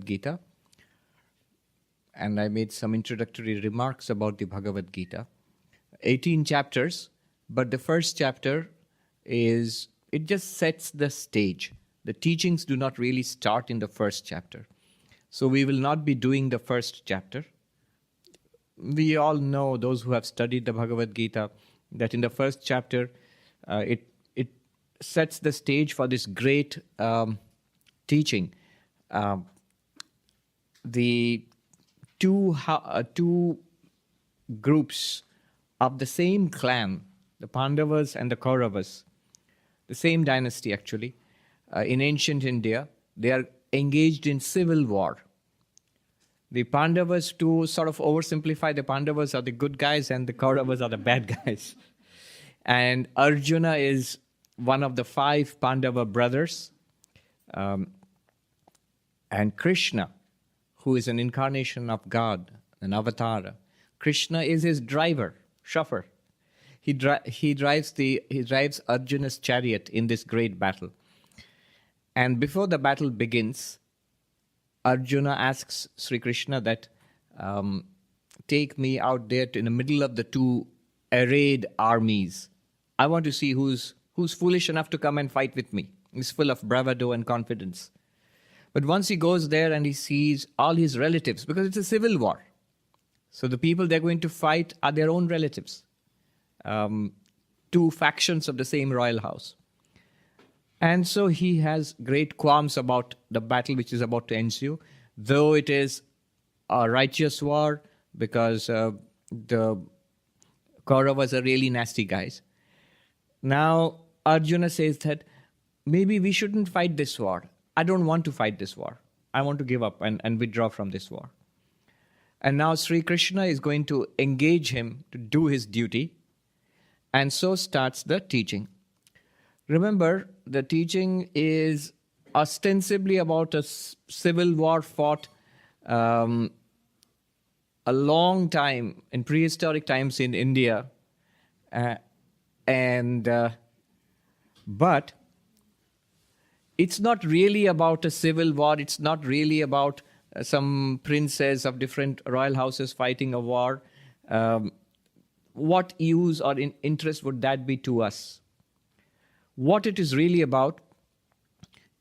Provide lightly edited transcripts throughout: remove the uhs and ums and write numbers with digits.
Gita, and I made some introductory remarks about the Bhagavad Gita. 18 chapters, but the first chapter it just sets the stage. The teachings do not really start in the first chapter. So we will not be doing the first chapter. We all know, those who have studied the Bhagavad Gita, that in the first chapter, it sets the stage for this great teaching. The two groups of the same clan, the Pandavas and the Kauravas, the same dynasty actually, in ancient India, they are engaged in civil war. The Pandavas, to sort of oversimplify, the Pandavas are the good guys and the Kauravas are the bad guys. And Arjuna is one of the 5 Pandava brothers. And Krishna, who is an incarnation of God, an avatar, Krishna is his driver, chauffeur. He drives Arjuna's chariot in this great battle. And before the battle begins, Arjuna asks Sri Krishna that take me out there in the middle of the 2 arrayed armies. I want to see who's foolish enough to come and fight with me. He's full of bravado and confidence. But once he goes there and he sees all his relatives, because it's a civil war, so the people they're going to fight are their own relatives, 2 factions of the same royal house. And so he has great qualms about the battle which is about to ensue, though it is a righteous war, because the Kauravas are really nasty guys. Now, Arjuna says that maybe we shouldn't fight this war. I don't want to fight this war. I want to give up and withdraw from this war. And now Sri Krishna is going to engage him to do his duty. And so starts the teaching. Remember, the teaching is ostensibly about a civil war fought a long time, in prehistoric times in India. But it's not really about a civil war. It's not really about some princes of different royal houses fighting a war. What use or interest would that be to us? What it is really about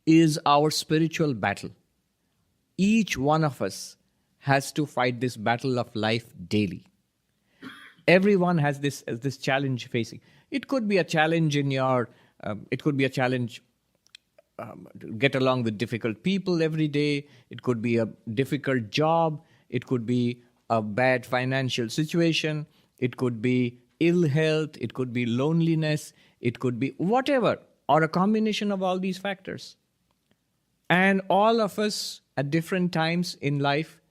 is our spiritual battle. Each one of us has to fight this battle of life daily. Everyone has this challenge facing. It could be a challenge to get along with difficult people every day. It could be a difficult job. It could be a bad financial situation. It could be ill health. It could be loneliness. It could be whatever, or a combination of all these factors. And all of us at different times in life,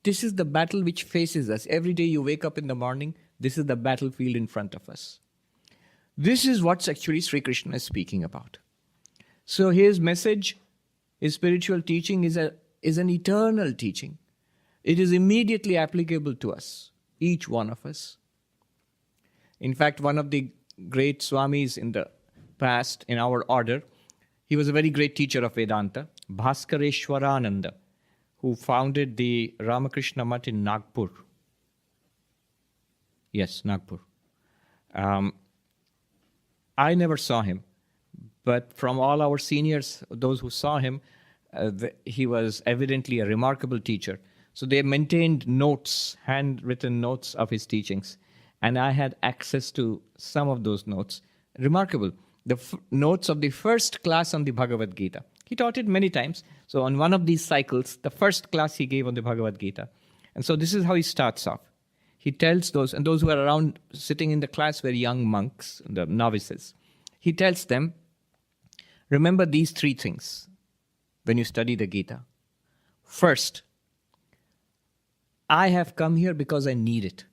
this is the battle which faces us. Every day you wake up in the morning, this is the battlefield in front of us. This is what actually Sri Krishna is speaking about. So his message, his spiritual teaching is an eternal teaching. It is immediately applicable to us, each one of us. In fact, one of the great Swamis in the past, in our order, he was a very great teacher of Vedanta, Bhaskareshwarananda, who founded the Ramakrishna Mutt in Nagpur. Yes, Nagpur. I never saw him, but from all our seniors, those who saw him, he was evidently a remarkable teacher. So they maintained notes, handwritten notes of his teachings. And I had access to some of those notes. Remarkable. The notes of the first class on the Bhagavad Gita. He taught it many times. So on one of these cycles, the first class he gave on the Bhagavad Gita. And so this is how he starts off. He tells those who are around sitting in the class were young monks, the novices. He tells them, remember these 3 things when you study the Gita. First, I have come here because I need it.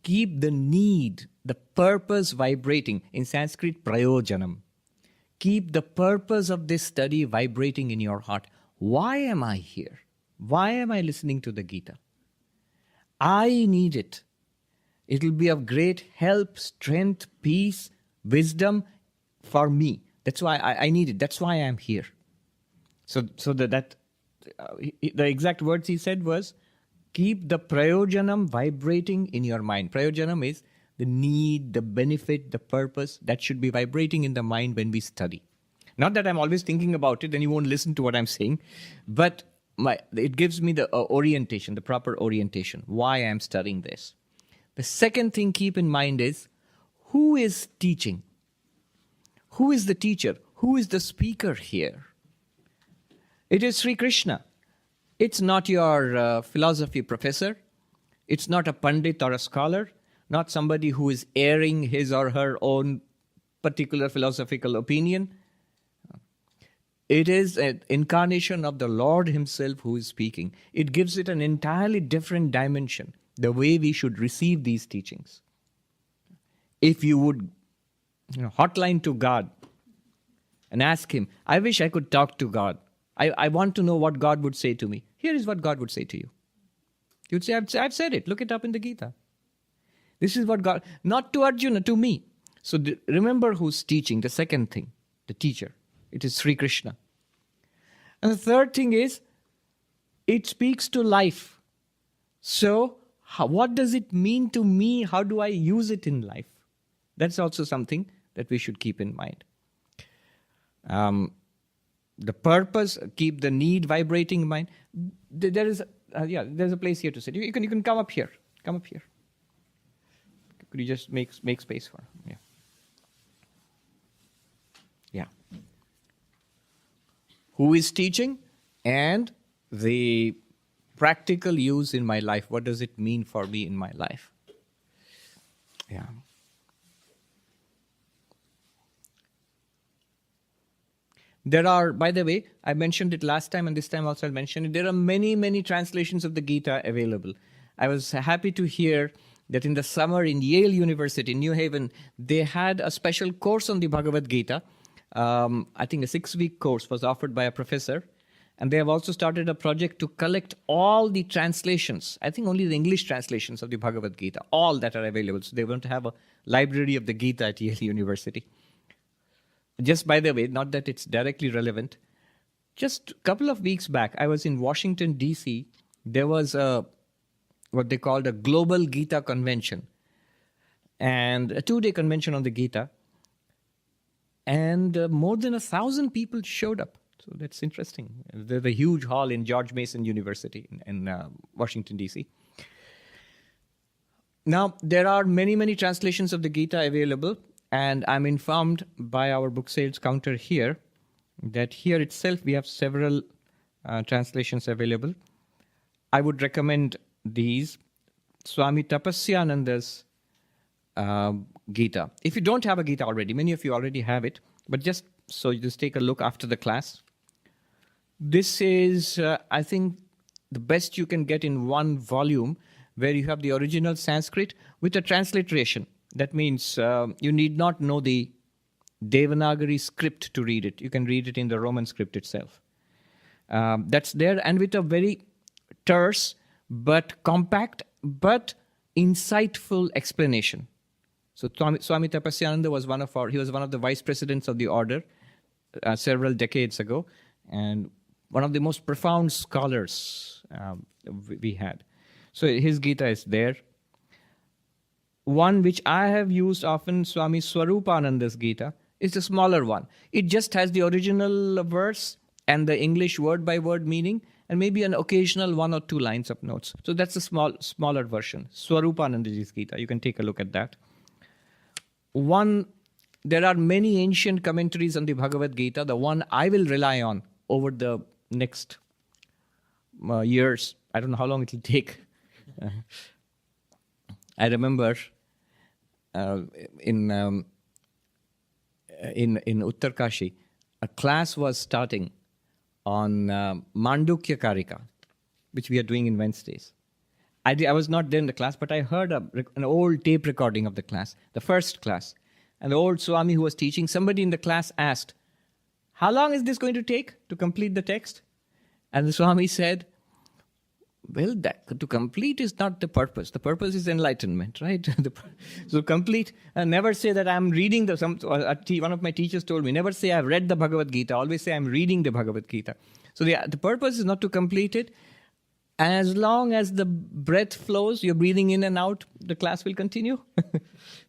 Keep the need, the purpose vibrating. In Sanskrit, prayojanam. Keep the purpose of this study vibrating in your heart. Why am I here? Why am I listening to the Gita? I need it. It will be of great help, strength, peace, wisdom for me. That's why I need it. That's why I'm here. So the exact words he said was, keep the prayojanam vibrating in your mind. Prayojanam is the need, the benefit, the purpose that should be vibrating in the mind when we study. Not that I'm always thinking about it, then you won't listen to what I'm saying, but it gives me the orientation, the proper orientation, why I'm studying this. The second thing keep in mind is, who is teaching? Who is the teacher? Who is the speaker here? It is Sri Krishna. It's not your philosophy professor. It's not a pandit or a scholar, not somebody who is airing his or her own particular philosophical opinion. It is an incarnation of the Lord himself who is speaking. It gives it an entirely different dimension, the way we should receive these teachings. If you would hotline to God and ask him, I wish I could talk to God. I want to know what God would say to me. Here is what God would say to you. You'd say, I've said it. Look it up in the Gita. This is what God, not to Arjuna, to me. So remember who's teaching, the second thing, the teacher. It is Sri Krishna. And the third thing is, it speaks to life. So, what does it mean to me? How do I use it in life? That's also something that we should keep in mind. The purpose, keep the need vibrating in mind. There's a place here to sit. You can come up here. Come up here. Could you just make space for him? Yeah. Who is teaching and the practical use in my life. What does it mean for me in my life? Yeah. There are, by the way, I mentioned it last time and this time also I'll mention it. There are many, many translations of the Gita available. I was happy to hear that in the summer in Yale University, New Haven, they had a special course on the Bhagavad Gita. I think a 6-week course was offered by a professor. And they have also started a project to collect all the translations, I think only the English translations of the Bhagavad Gita, all that are available. So they want to have a library of the Gita at Yale University. Just by the way, not that it's directly relevant, just a couple of weeks back, I was in Washington, D.C. There was what they called a Global Gita Convention, and a 2-day convention on the Gita. And more than 1,000 people showed up. So that's interesting. There's a huge hall in George Mason University in Washington, D.C. Now, there are many, many translations of the Gita available. And I'm informed by our book sales counter here that here itself we have several translations available. I would recommend these. Swami Tapasyananda's Gita. If you don't have a Gita already, many of you already have it, but just take a look after the class. This is, I think, the best you can get in one volume, where you have the original Sanskrit with a transliteration. That means you need not know the Devanagari script to read it. You can read it in the Roman script itself. That's there, and with a very terse but compact but insightful explanation. So Swami Tapasyananda was one of the vice presidents of the order several decades ago, and one of the most profound scholars we had. So his Gita is there. One which I have used often, Swami Swarupananda's Gita, is the smaller one. It just has the original verse and the English word-by-word meaning, and maybe an occasional 1 or 2 lines of notes. So that's the smaller version, Swarupananda's Gita. You can take a look at that. There are many ancient commentaries on the Bhagavad Gita. The one I will rely on over the next years, I don't know how long it will take. I remember in Uttarkashi, a class was starting on Mandukya Karika, which we are doing in Wednesdays. I was not there in the class, but I heard an old tape recording of the class, the first class. And the old Swami who was teaching, somebody in the class asked, how long is this going to take to complete the text? And the Swami said, Well, that to complete is not the purpose. The purpose is enlightenment, right? So complete, never say that I'm reading one of my teachers told me, never say I've read the Bhagavad Gita, always say I'm reading the Bhagavad Gita. So the purpose is not to complete it. As long as the breath flows, you're breathing in and out, the class will continue.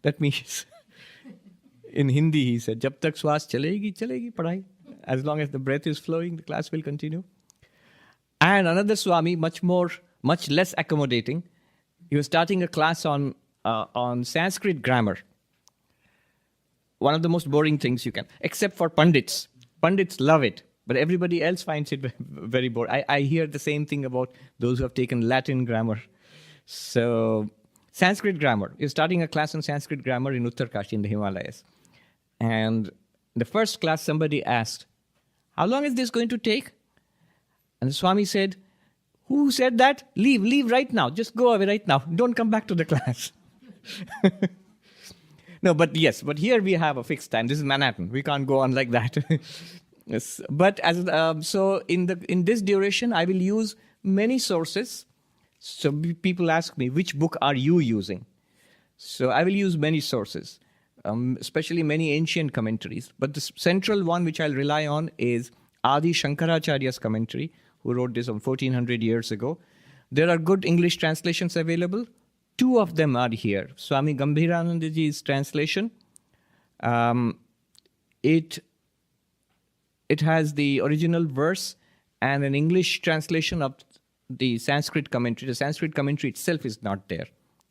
That means, in Hindi he said, Jab tak swas chalegi, chalegi padhai. As long as the breath is flowing, the class will continue. And another Swami, much less accommodating, he was starting a class on Sanskrit grammar. One of the most boring things you can, except for Pandits. Pandits love it, but everybody else finds it very boring. I hear the same thing about those who have taken Latin grammar. So, Sanskrit grammar. He was starting a class on Sanskrit grammar in Uttarkashi in the Himalayas. And the first class, somebody asked, how long is this going to take? And the Swami said, who said that? Leave right now. Just go away right now. Don't come back to the class. No, but here we have a fixed time. This is Manhattan. We can't go on like that. Yes. But so in this duration, I will use many sources. So people ask me, which book are you using? So I will use many sources, especially many ancient commentaries. But the central one which I'll rely on is Adi Shankaracharya's commentary, who wrote this 1400 years ago. There are good English translations available. Two of them are here. Swami Gambhiranandaji's translation. It has the original verse and an English translation of the Sanskrit commentary. The Sanskrit commentary itself is not there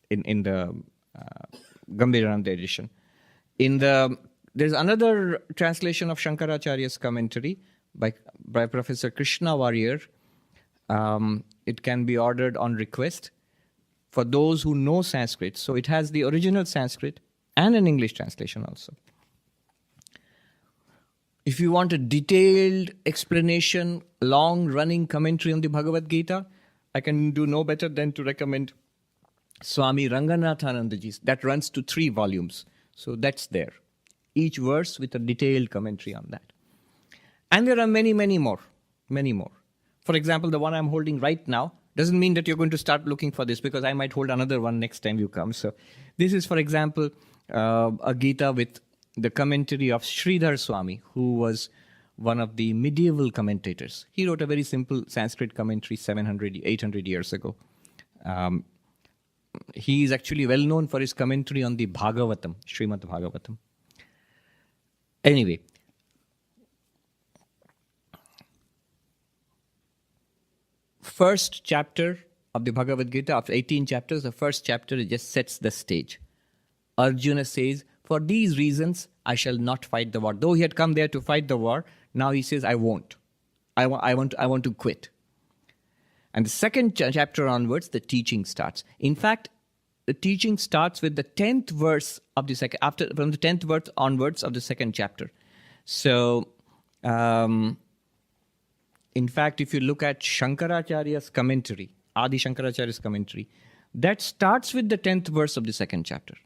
in the Gambhirananda edition. There's another translation of Shankaracharya's commentary by Professor Krishna Warrior. It can be ordered on request for those who know Sanskrit. So it has the original Sanskrit and an English translation also. If you want a detailed explanation, long-running commentary on the Bhagavad Gita, I can do no better than to recommend Swami Ranganathanandaji's. That runs to 3 volumes. So that's there. Each verse with a detailed commentary on that. And there are many, many more. Many more. For example, the one I'm holding right now doesn't mean that you're going to start looking for this, because I might hold another one next time you come. So this is, for example, a Gita with the commentary of Sridhar Swami, who was one of the medieval commentators. He wrote a very simple Sanskrit commentary 800 years ago. He is actually well known for his commentary on the Bhagavatam, Srimad Bhagavatam. Anyway, first chapter of the Bhagavad Gita, of 18 chapters, the first chapter just sets the stage. Arjuna says, for these reasons, I shall not fight the war. Though he had come there to fight the war, now he says, I won't. I want to quit. And the second chapter onwards, the teaching starts. In fact, the teaching starts with the 10th verse of the second, from the 10th verse onwards of the second chapter. So, in fact, if you look at Shankaracharya's commentary, Adi Shankaracharya's commentary, that starts with the 10th verse of the second chapter.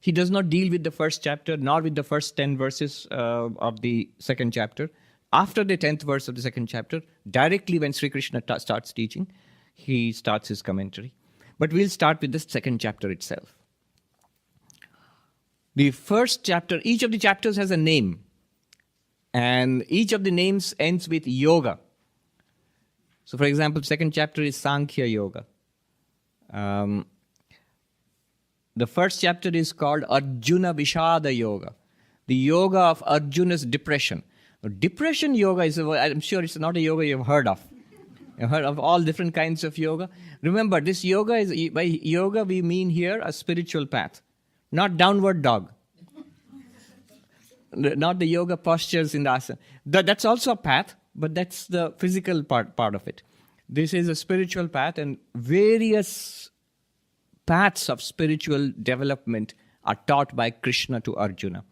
He does not deal with the first chapter, nor with the first 10 verses of the second chapter. After the 10th verse of the second chapter, directly when Sri Krishna starts teaching, he starts his commentary. But we'll start with the second chapter itself. The first chapter, each of the chapters has a name. And each of the names ends with yoga. So, for example, second chapter is Sankhya Yoga. The first chapter is called Arjuna Vishada Yoga, the yoga of Arjuna's depression. Depression yoga is, I'm sure it's not a yoga you've heard of. You've heard of all different kinds of yoga. Remember, this yoga is, by yoga we mean here a spiritual path, not downward dog. Not the yoga postures in the asana. That's also a path, but that's the physical part of it. This is a spiritual path, and various paths of spiritual development are taught by Krishna to Arjuna.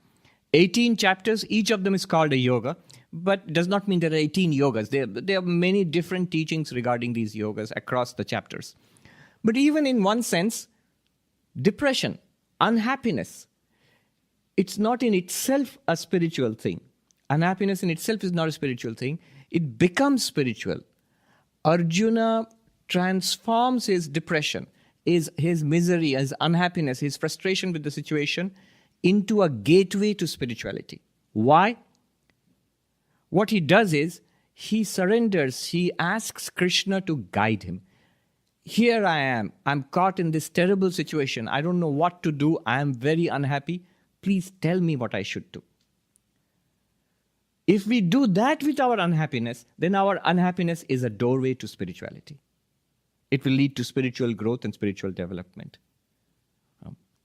18 chapters, each of them is called a yoga, but does not mean there are 18 yogas. There are many different teachings regarding these yogas across the chapters. But even in one sense, depression, unhappiness, it's not in itself a spiritual thing. Unhappiness in itself is not a spiritual thing. It becomes spiritual. Arjuna transforms his depression, his misery, his unhappiness, his frustration with the situation into a gateway to spirituality. Why? What he does is, he surrenders, he asks Krishna to guide him. Here I am, I'm caught in this terrible situation, I don't know what to do, I am very unhappy, please tell me what I should do. If we do that with our unhappiness, then our unhappiness is a doorway to spirituality. It will lead to spiritual growth and spiritual development.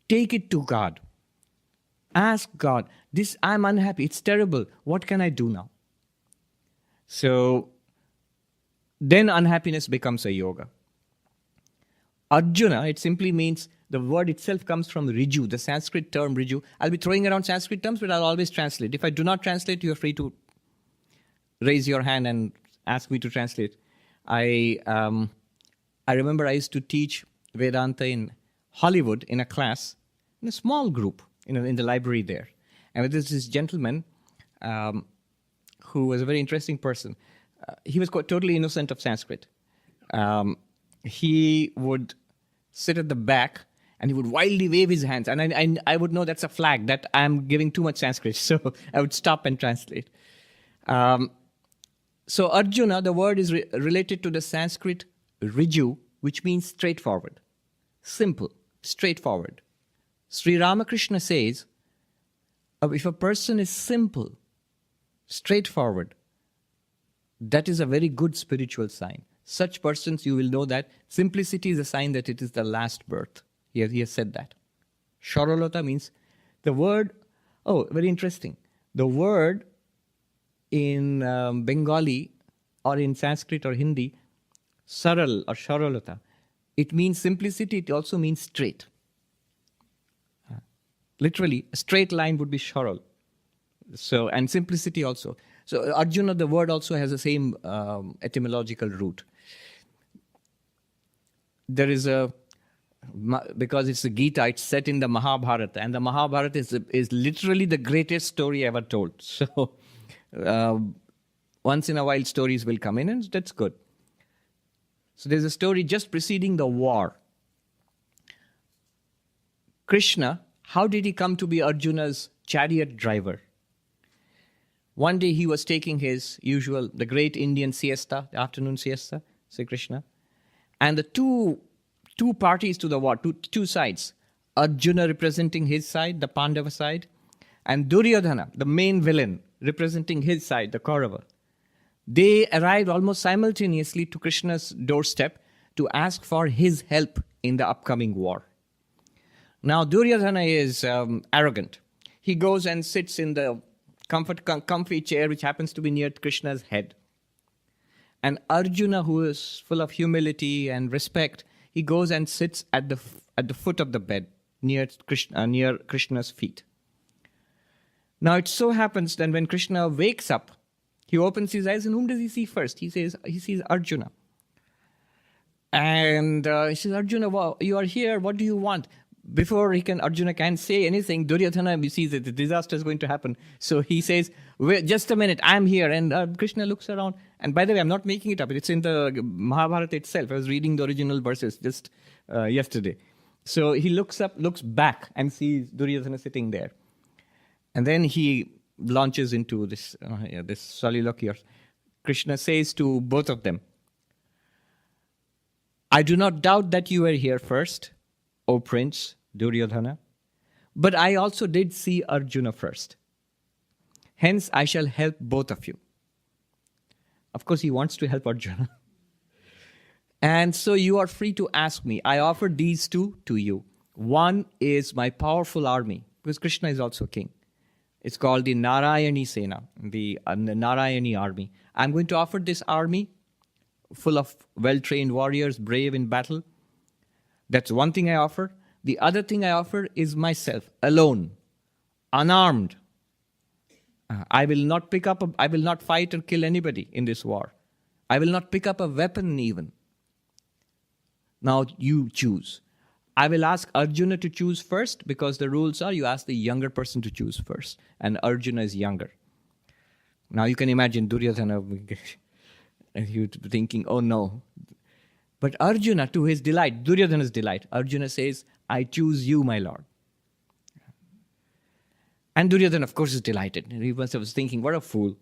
Take it to God. Ask God, I'm unhappy, it's terrible, what can I do now? So then unhappiness becomes a yoga. Arjuna, it simply means, the word itself comes from Riju, the Sanskrit term Riju. I'll be throwing around Sanskrit terms, but I'll always translate. If I do not translate, you're free to raise your hand and ask me to translate. I remember I used to teach Vedanta in Hollywood in a class, in a small group, in the library there. And there's this gentleman who was a very interesting person. He was totally innocent of Sanskrit. He would sit at the back and he would wildly wave his hands. And I would know that's a flag that I'm giving too much Sanskrit. So I would stop and translate. So Arjuna, the word is related to the Sanskrit Riju, which means straightforward, simple, straightforward. Sri Ramakrishna says, if a person is simple, straightforward, that is a very good spiritual sign. Such persons, you will know that simplicity is a sign that it is the last birth. He has said that. Sharalata means the word, very interesting. The word in Bengali or in Sanskrit or Hindi, saral or sharalata, it means simplicity, it also means straight. Literally, a straight line would be sharal. So, and simplicity also. So Arjuna, the word also has the same etymological root. There is because it's the Geeta, it's set in the Mahabharata, and the Mahabharata is literally the greatest story ever told. So once in a while stories will come in, and that's good. So there's a story just preceding the war. Krishna, how did he come to be Arjuna's chariot driver? One day he was taking his the great Indian siesta, the afternoon siesta, Sri Krishna, and the two parties to the war, two sides, Arjuna representing his side, the Pandava side, and Duryodhana, the main villain, representing his side, the Kaurava. They arrived almost simultaneously to Krishna's doorstep to ask for his help in the upcoming war. Now Duryodhana is arrogant. He goes and sits in the comfy chair which happens to be near Krishna's head. And Arjuna, who is full of humility and respect, he goes and sits at the foot of the bed near Krishna's feet. Now it so happens that when Krishna wakes up, he opens his eyes, and whom does he see first? He sees Arjuna. And he says, Arjuna, wow, you are here, what do you want? Before Arjuna can say anything, Duryodhana sees that the disaster is going to happen. So he says, wait, just a minute, I'm here. And Krishna looks around. And by the way, I'm not making it up. It's in the Mahabharata itself. I was reading the original verses just yesterday. So he looks back and sees Duryodhana sitting there. And then he launches into this soliloquy. Krishna says to both of them, I do not doubt that you were here first, O Prince Duryodhana, but I also did see Arjuna first. Hence, I shall help both of you. Of course, he wants to help Arjuna. And so you are free to ask me. I offer these two to you. One is my powerful army, because Krishna is also king. It's called the Narayani Sena, the Narayani army. I'm going to offer this army full of well-trained warriors, brave in battle. That's one thing I offer. The other thing I offer is myself, alone, unarmed. I will not fight or kill anybody in this war. I will not pick up a weapon even. Now you choose. I will ask Arjuna to choose first, because the rules are you ask the younger person to choose first. And Arjuna is younger. Now you can imagine Duryodhana, and he was thinking, oh no, But Arjuna, to his delight, Duryodhana's delight, Arjuna says, I choose you, my Lord. And Duryodhana, of course, is delighted. He was thinking, what a fool.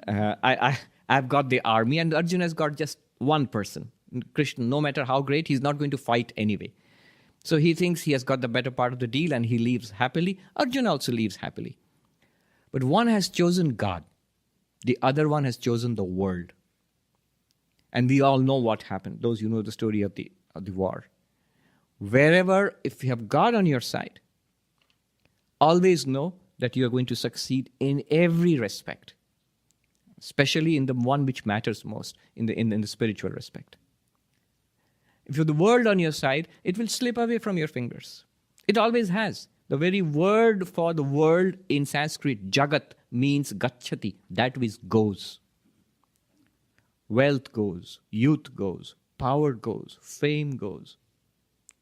I've got the army, and Arjuna has got just one person. Krishna, no matter how great, he's not going to fight anyway. So he thinks he has got the better part of the deal, and he leaves happily. Arjuna also leaves happily. But one has chosen God. The other one has chosen the world. And we all know what happened, those who know the story of the war. Wherever, if you have God on your side, always know that you are going to succeed in every respect, especially in the one which matters most, in the spiritual respect. If you have the world on your side, it will slip away from your fingers. It always has. The very word for the world in Sanskrit, jagat, means gacchati, that which goes. Wealth goes, youth goes, power goes, fame goes,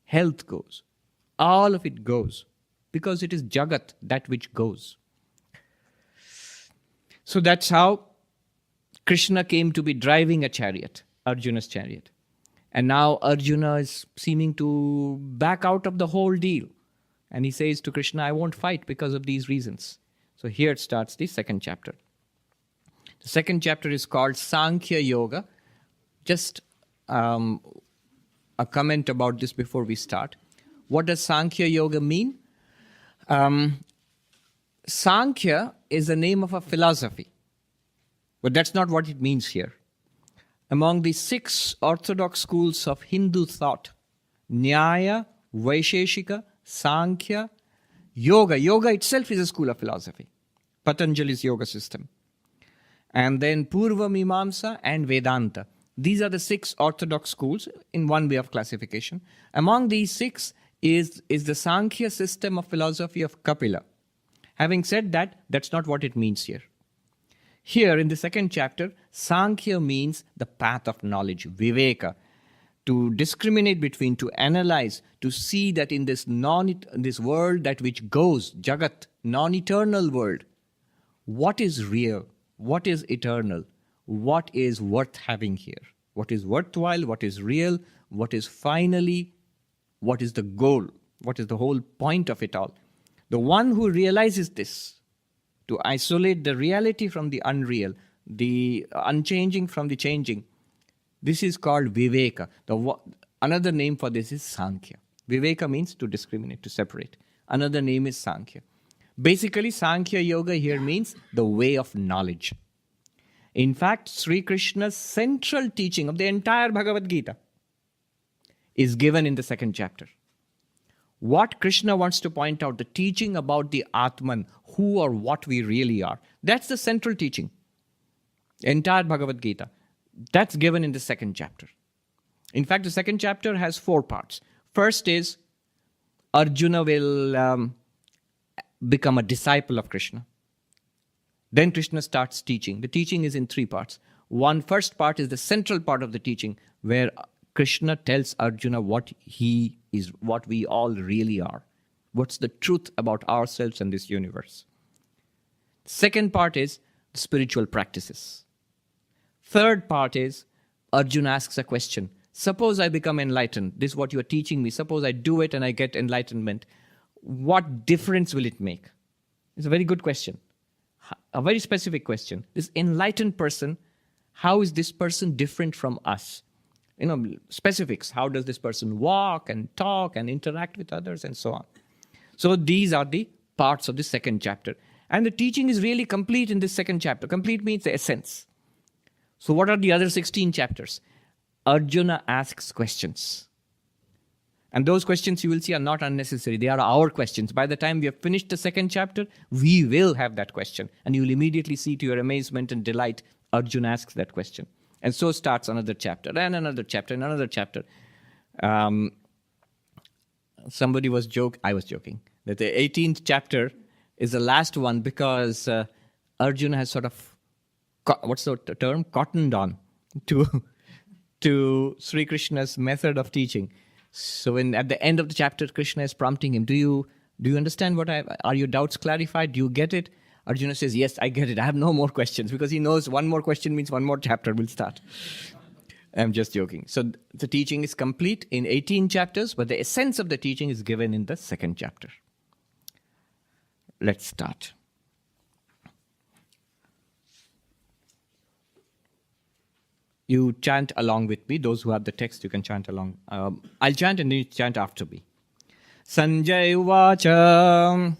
health goes. All of it goes because it is jagat, that which goes. So that's how Krishna came to be driving a chariot, Arjuna's chariot. And now Arjuna is seeming to back out of the whole deal. And he says to Krishna, I won't fight because of these reasons. So here it starts the second chapter. The second chapter is called Sankhya Yoga. Just a comment about this before we start. What does Sankhya Yoga mean? Sankhya is the name of a philosophy. But that's not what it means here. Among the 6 orthodox schools of Hindu thought, Nyaya, Vaisheshika, Sankhya, Yoga. Yoga itself is a school of philosophy. Patanjali's yoga system. And then Purva Mimamsa and Vedanta. These are the 6 orthodox schools in one way of classification. Among these 6 is the Sankhya system of philosophy of Kapila. Having said that, that's not what it means here. Here in the second chapter, Sankhya means the path of knowledge, Viveka, to discriminate between, to analyze, to see that in this world that which goes, Jagat, non-eternal world, what is real, what is eternal, what is worth having here, what is worthwhile, what is real, what is finally, what is the goal, what is the whole point of it all. The one who realizes this, to isolate the reality from the unreal, the unchanging from the changing, this is called Viveka. Another name for this is Sankhya. Viveka means to discriminate, to separate. Another name is Sankhya. Basically, Sankhya Yoga here means the way of knowledge. In fact, Sri Krishna's central teaching of the entire Bhagavad Gita is given in the second chapter. What Krishna wants to point out, the teaching about the Atman, who or what we really are, that's the central teaching. Entire Bhagavad Gita. That's given in the second chapter. In fact, the second chapter has 4 parts. First is Arjuna will become a disciple of Krishna. Then Krishna starts teaching. The teaching is in 3 parts. First part is the central part of the teaching, where Krishna tells Arjuna what he is, what we all really are. What's the truth about ourselves and this universe. Second part is spiritual practices. Third part is Arjuna asks a question. Suppose I become enlightened. This is what you are teaching me. Suppose I do it and I get enlightenment. What difference will it make? It's a very good question. A very specific question. This enlightened person, how is this person different from us? Specifics. How does this person walk and talk and interact with others and so on? So these are the parts of the second chapter. And the teaching is really complete in this second chapter. Complete means the essence. So what are the other 16 chapters? Arjuna asks questions. And those questions you will see are not unnecessary. They are our questions. By the time we have finished the second chapter, we will have that question. And you will immediately see, to your amazement and delight, Arjuna asks that question. And so starts another chapter, and another chapter, and another chapter. Somebody was I was joking, that the 18th chapter is the last one because Arjuna has sort of, what's the term? Cottoned on to Sri Krishna's method of teaching. So at the end of the chapter, Krishna is prompting him, do you understand are your doubts clarified? Do you get it? Arjuna says, yes, I get it. I have no more questions, because he knows one more question means one more chapter will start. I'm just joking. So the teaching is complete in 18 chapters, but the essence of the teaching is given in the second chapter. Let's start. You chant along with me. Those who have the text, you can chant along. I'll chant and you chant after me. Sanjay Uvacha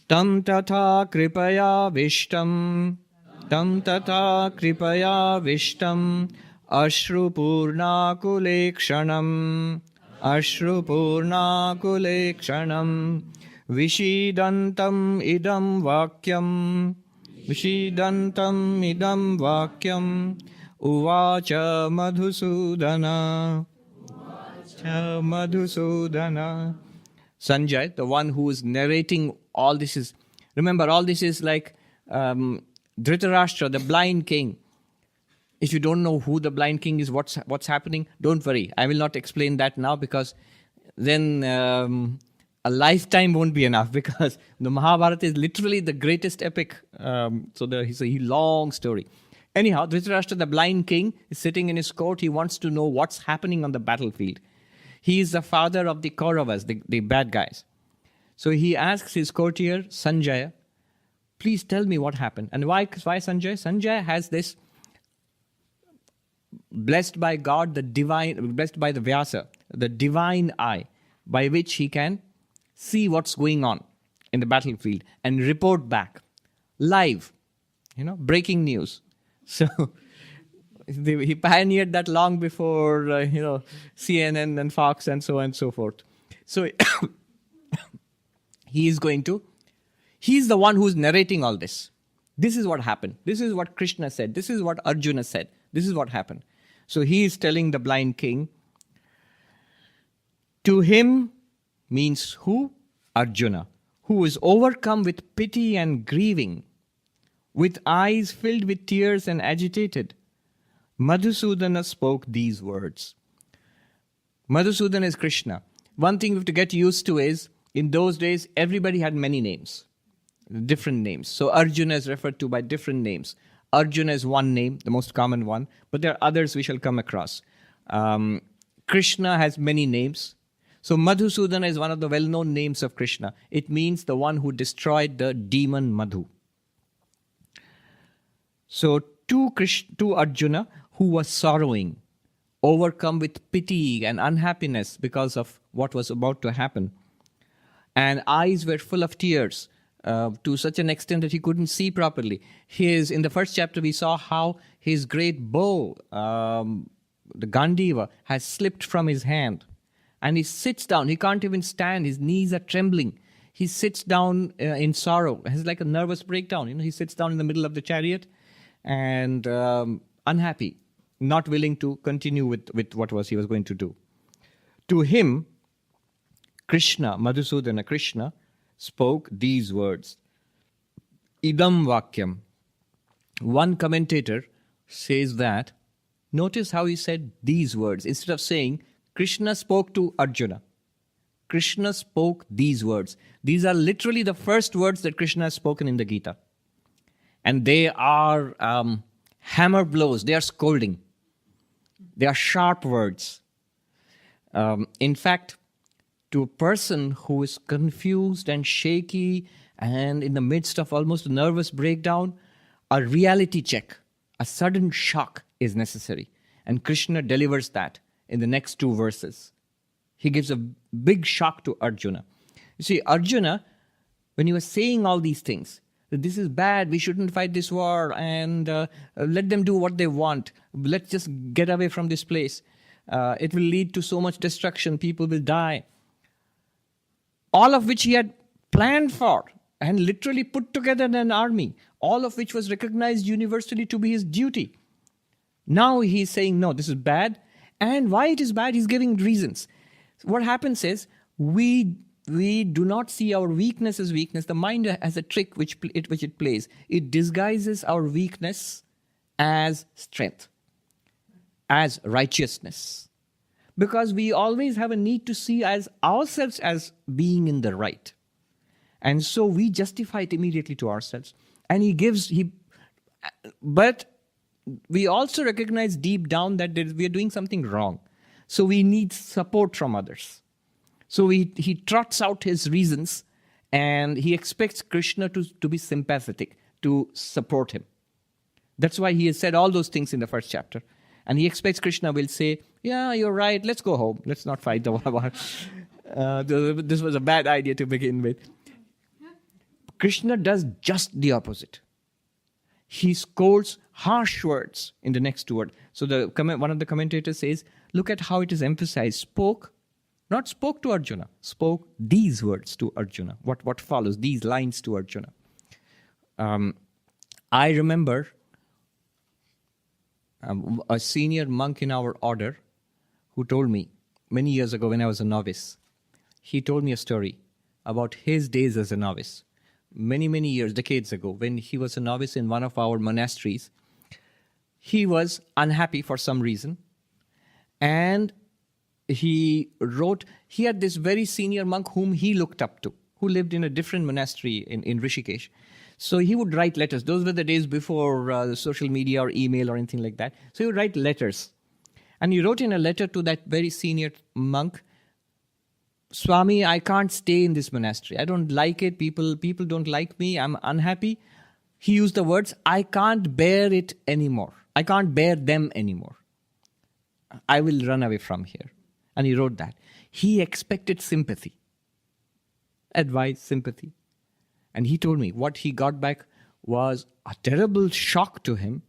Tam Tata Kripaya Vishtam Tam Tata Kripaya Vishtam Ashru Purna Kulekshanam Ashru Purna Kulekshanam Vishidantam Idam Vakyam Vishidantam Idam Vakyam Uvacha Madhusudana Madhusudana. Sanjay, the one who is narrating all this is, remember, all this is like Dhritarashtra, the blind king. If you don't know who the blind king is, what's happening, don't worry. I will not explain that now, because then a lifetime won't be enough, because the Mahabharata is literally the greatest epic. So it's a long story. Anyhow, Dhritarashtra, the blind king, is sitting in his court. He wants to know what's happening on the battlefield. He is the father of the Kauravas, the bad guys. So he asks his courtier, Sanjaya, please tell me what happened. And why Sanjaya? Sanjaya has this, blessed by God, blessed by the Vyasa, the divine eye, by which he can see what's going on in the battlefield and report back live, breaking news. So he pioneered that long before, CNN and Fox and so on and so forth. So he's the one who's narrating all this. This is what happened. This is what Krishna said. This is what Arjuna said. This is what happened. So he is telling the blind king, to him means who? Arjuna, who is overcome with pity and grieving, with eyes filled with tears and agitated. Madhusudana spoke these words. Madhusudana is Krishna. One thing we have to get used to is, in those days, everybody had many names, different names. So Arjuna is referred to by different names. Arjuna is one name, the most common one, but there are others we shall come across. Krishna has many names. So Madhusudana is one of the well-known names of Krishna. It means the one who destroyed the demon Madhu. So to Arjuna, who was sorrowing, overcome with pity and unhappiness because of what was about to happen, and eyes were full of tears to such an extent that he couldn't see properly. In the first chapter, we saw how his great bow, the Gandiva, has slipped from his hand. And he sits down. He can't even stand. His knees are trembling. He sits down in sorrow. Has like a nervous breakdown. He sits down in the middle of the chariot and unhappy, not willing to continue with what he was going to do. To him, Krishna, Madhusudana Krishna, spoke these words. Idam Vakyam. One commentator says that, notice how he said these words. Instead of saying, Krishna spoke to Arjuna. Krishna spoke these words. These are literally the first words that Krishna has spoken in the Gita. And they are hammer blows. They are scolding. They are sharp words. In fact, to a person who is confused and shaky and in the midst of almost a nervous breakdown, a reality check, a sudden shock is necessary. And Krishna delivers that in the next two verses. He gives a big shock to Arjuna. You see, Arjuna, when he was saying all these things, that this is bad, we shouldn't fight this war, and let them do what they want. Let's just get away from this place. It will lead to so much destruction. People will die. All of which he had planned for and literally put together in an army. All of which was recognized universally to be his duty. Now he's saying, no, this is bad. And why it is bad, he's giving reasons. What happens is, we do not see our weakness as weakness. The mind has a trick which it plays. It disguises our weakness as strength, as righteousness. Because we always have a need to see ourselves as being in the right. And so we justify it immediately to ourselves. And but we also recognize deep down that we are doing something wrong. So we need support from others. So he trots out his reasons, and he expects Krishna to be sympathetic, to support him. That's why he has said all those things in the first chapter. And he expects Krishna will say, yeah, you're right, let's go home. Let's not fight the war. This was a bad idea to begin with. Krishna does just the opposite. He scolds harsh words in the next word. So one of the commentators says, look at how it is emphasized. Not spoke to Arjuna, spoke these words to Arjuna. What follows, these lines to Arjuna. I remember a senior monk in our order who told me many years ago when I was a novice. He told me a story about his days as a novice. Many, many years, decades ago, when he was a novice in one of our monasteries, he was unhappy for some reason. And he had this very senior monk whom he looked up to, who lived in a different monastery in Rishikesh. So he would write letters. Those were the days before social media or email or anything like that. So he would write letters. And he wrote in a letter to that very senior monk, Swami, I can't stay in this monastery. I don't like it. People don't like me. I'm unhappy. He used the words, I can't bear it anymore. I can't bear them anymore. I will run away from here. And he wrote that. He expected sympathy, advice, sympathy. And he told me what he got back was a terrible shock to him,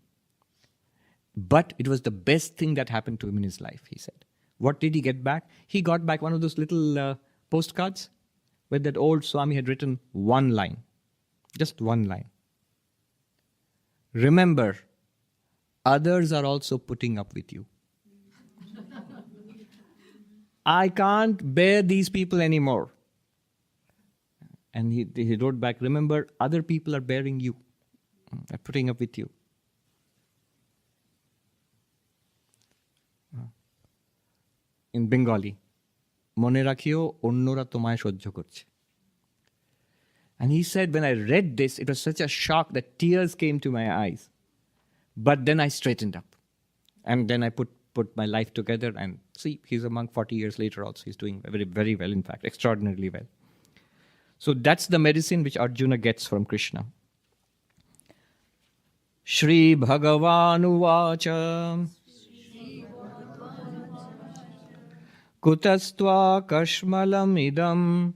but it was the best thing that happened to him in his life, he said. What did he get back? He got back one of those little postcards where that old Swami had written one line, just one line. Remember, others are also putting up with you. I can't bear these people anymore. And he wrote back, remember, other people are bearing you, are putting up with you. In Bengali, mone rakhiyo onnora tomaye sojjo korche. And he said, when I read this, it was such a shock that tears came to my eyes. But then I straightened up. And then I put my life together, and see, he's a monk 40 years later also. He's doing very, very well, in fact, extraordinarily well. So that's the medicine which Arjuna gets from Krishna. Shri Bhagavanu Vacha Kutastva Kashmalam Idam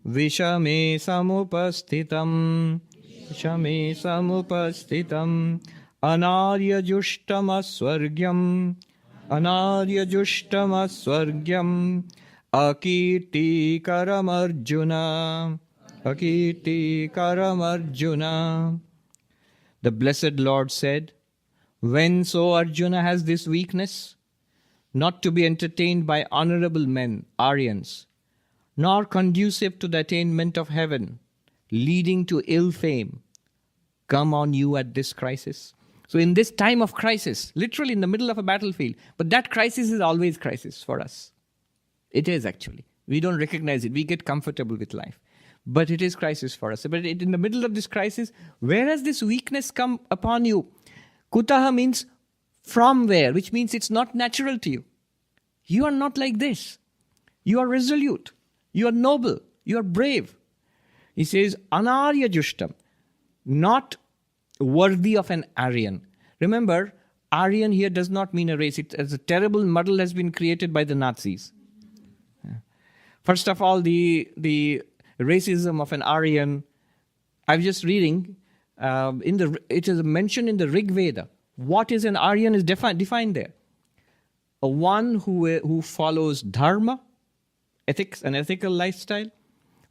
Vishame Samupastitam Anarya Jushtama Swargyam Akirti Karam Arjuna. The blessed Lord said, when so Arjuna has this weakness, not to be entertained by honorable men, Aryans, nor conducive to the attainment of heaven, leading to ill fame, come on you at this crisis. So in this time of crisis, literally in the middle of a battlefield, but that crisis is always crisis for us. It is actually. We don't recognize it. We get comfortable with life. But it is crisis for us. But in the middle of this crisis, where has this weakness come upon you? Kutaha means from where, which means it's not natural to you. You are not like this. You are resolute. You are noble. You are brave. He says, Anarya Jushtam, not worthy of an Aryan. Remember, Aryan here does not mean a race. It's a terrible muddle has been created by the Nazis. First of all, the racism of an Aryan, I was just reading, it is mentioned in the Rig Veda. What is an Aryan is defined there. One who follows Dharma, ethics, an ethical lifestyle.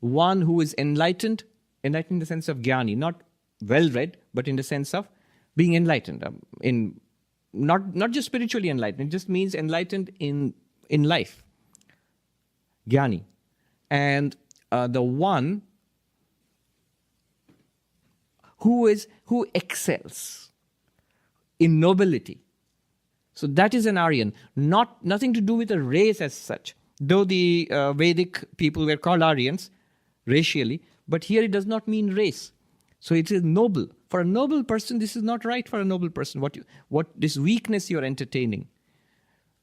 One who is enlightened in the sense of Gyani, not well-read, but in the sense of being enlightened. Not just spiritually enlightened, it just means enlightened in life. Gyani. And the one who excels in nobility. So that is an Aryan. Nothing to do with a race as such. Though the Vedic people were called Aryans, racially, but here it does not mean race. So it is noble. For a noble person, this is not right for a noble person. What this weakness you're entertaining.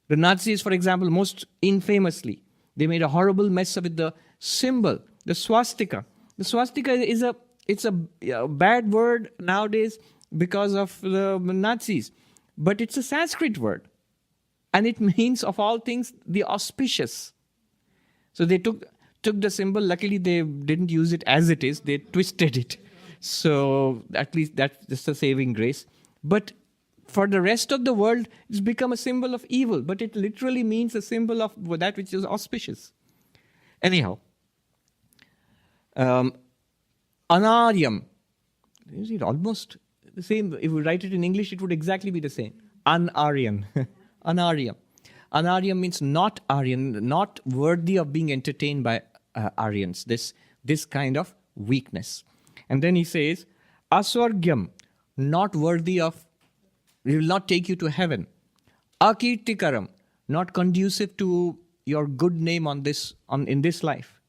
The Nazis, for example, most infamously, they made a horrible mess with the symbol, the swastika. The swastika is a bad word nowadays because of the Nazis, but it's a Sanskrit word, and it means, of all things, the auspicious. So they took the symbol. Luckily, they didn't use it as it is. They twisted it. So at least that's just a saving grace. But for the rest of the world, it's become a symbol of evil. But it literally means a symbol of that which is auspicious. Anyhow, anaryam. Is it almost the same? If we write it in English, it would exactly be the same. Anaryan. Anaryam. Anaryam means not Aryan, not worthy of being entertained by Aryans. This kind of weakness. And then he says, aswargyam, not worthy of, he will not take you to heaven. Akirtikaram, not conducive to your good name in this life.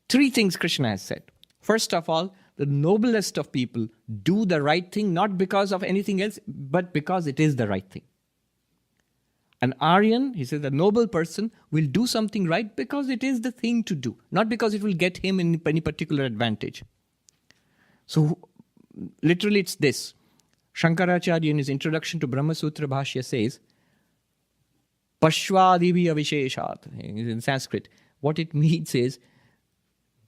Three things Krishna has said. First of all, the noblest of people do the right thing, not because of anything else, but because it is the right thing. An Aryan, he says, a noble person will do something right because it is the thing to do, not because it will get him any particular advantage. So, literally it's this. Shankaracharya in his introduction to Brahma Sutra Bhashya says, Pashvadivi avisheshat, in Sanskrit. What it means is,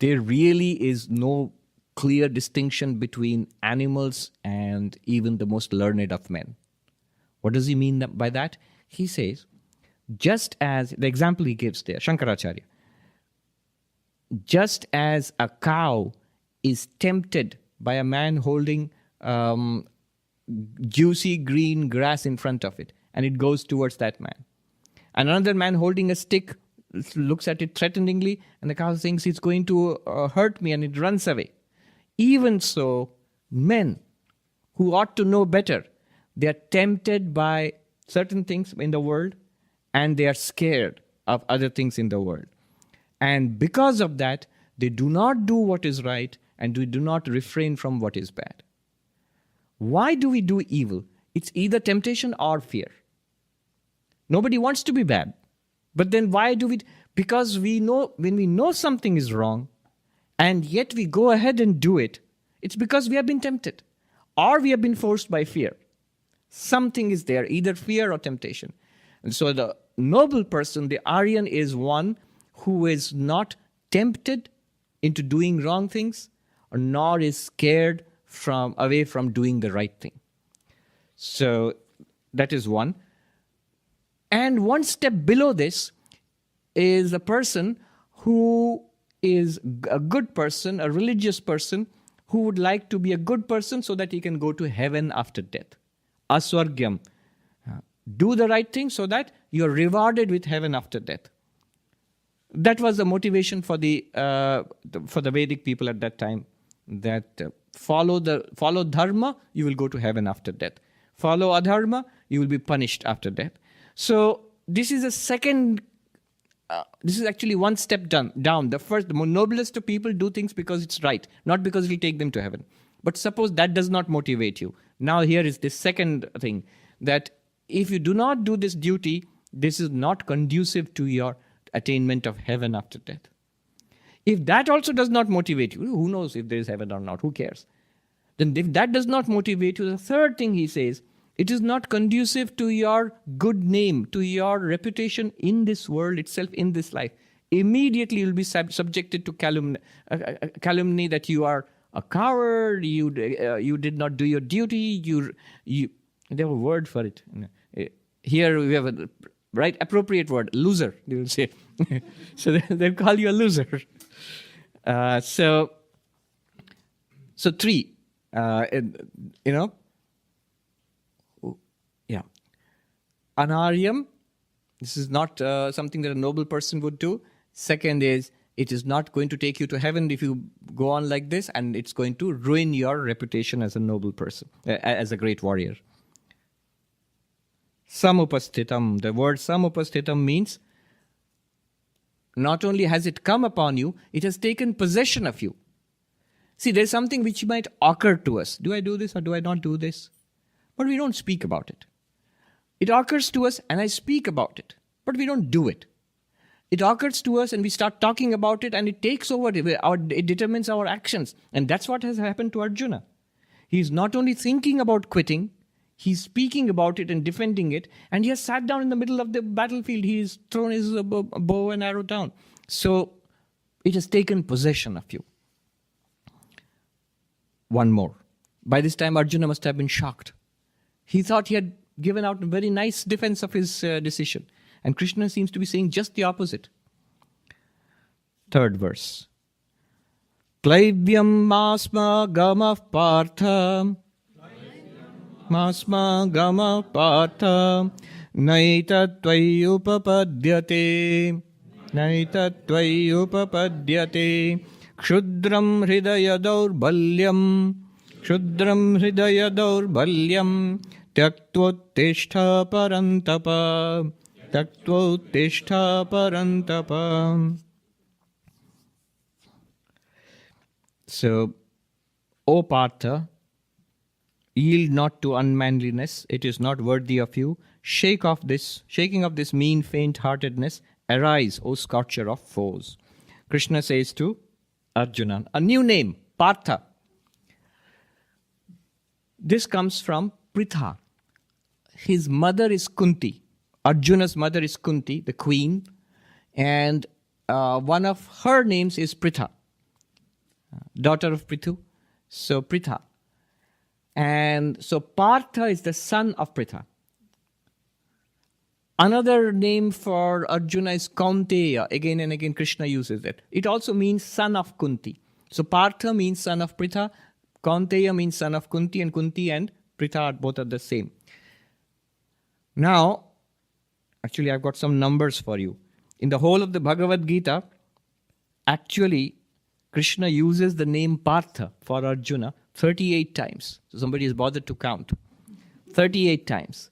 there really is no clear distinction between animals and even the most learned of men. What does he mean by that? He says, just as, the example he gives there, Shankaracharya, just as a cow is tempted by a man holding juicy green grass in front of it, and it goes towards that man. And another man holding a stick looks at it threateningly, and the cow thinks it's going to hurt me, and it runs away. Even so, men who ought to know better, they are tempted by certain things in the world, and they are scared of other things in the world. And because of that, they do not do what is right, and we do not refrain from what is bad. Why do we do evil? It's either temptation or fear. Nobody wants to be bad. But then why do we? Because we know, when we know something is wrong, and yet we go ahead and do it, it's because we have been tempted, or we have been forced by fear. Something is there, either fear or temptation. And so the noble person, the Aryan, is one who is not tempted into doing wrong things, or nor is scared away from doing the right thing. So that is one. And one step below this is a person who is a good person, a religious person, who would like to be a good person so that he can go to heaven after death. Aswargyam. Do the right thing so that you are rewarded with heaven after death. That was the motivation for the Vedic people at that time. That follow Dharma, you will go to heaven after death. Follow Adharma, you will be punished after death. So this is a second. This is actually one step down. The noblest of people do things because it's right, not because it will take them to heaven. But suppose that does not motivate you. Now here is the second thing, that if you do not do this duty, this is not conducive to your attainment of heaven after death. If that also does not motivate you, who knows if there is heaven or not, who cares? Then if that does not motivate you, the third thing he says, it is not conducive to your good name, to your reputation in this world itself, in this life. Immediately you'll be subjected to calumny that you are a coward, you did not do your duty, they have a word for it. Here we have a right appropriate word, loser, they will say. So they'll call you a loser. So three, Anaryam, this is not something that a noble person would do. Second is, it is not going to take you to heaven if you go on like this, and it's going to ruin your reputation as a noble person, as a great warrior. Samupasthitam. The word samupasthitam means not only has it come upon you, it has taken possession of you. See, there's something which might occur to us. Do I do this or do I not do this? But we don't speak about it. It occurs to us and I speak about it, but we don't do it. It occurs to us and we start talking about it and it takes over, it determines our actions. And that's what has happened to Arjuna. He's not only thinking about quitting, he's speaking about it and defending it, and he has sat down in the middle of the battlefield. He's thrown his bow and arrow down. So it has taken possession of you. One more. By this time, Arjuna must have been shocked. He thought he had given out a very nice defense of his decision. And Krishna seems to be saying just the opposite. Third verse. Klaivyam masma gama partha masma gama partha naita tvayupapadyate kshudram hridaya daurbalyam tyaktvottishta parantapa. So, O Partha, yield not to unmanliness, it is not worthy of you. Shaking of this mean faint-heartedness, arise, O scorcher of foes. Krishna says to Arjuna, a new name, Partha. This comes from Pritha. His mother is Kunti. Arjuna's mother is Kunti, the queen, and one of her names is Pritha, daughter of Prithu. So Pritha. And so Partha is the son of Pritha. Another name for Arjuna is Kaunteya. Again and again Krishna uses it. It also means son of Kunti. So Partha means son of Pritha, Kaunteya means son of Kunti, and Kunti and Pritha are both the same. Now, actually I've got some numbers for you. In the whole of the Bhagavad Gita, actually Krishna uses the name Partha for Arjuna 38 times. So somebody is bothered to count. 38 times.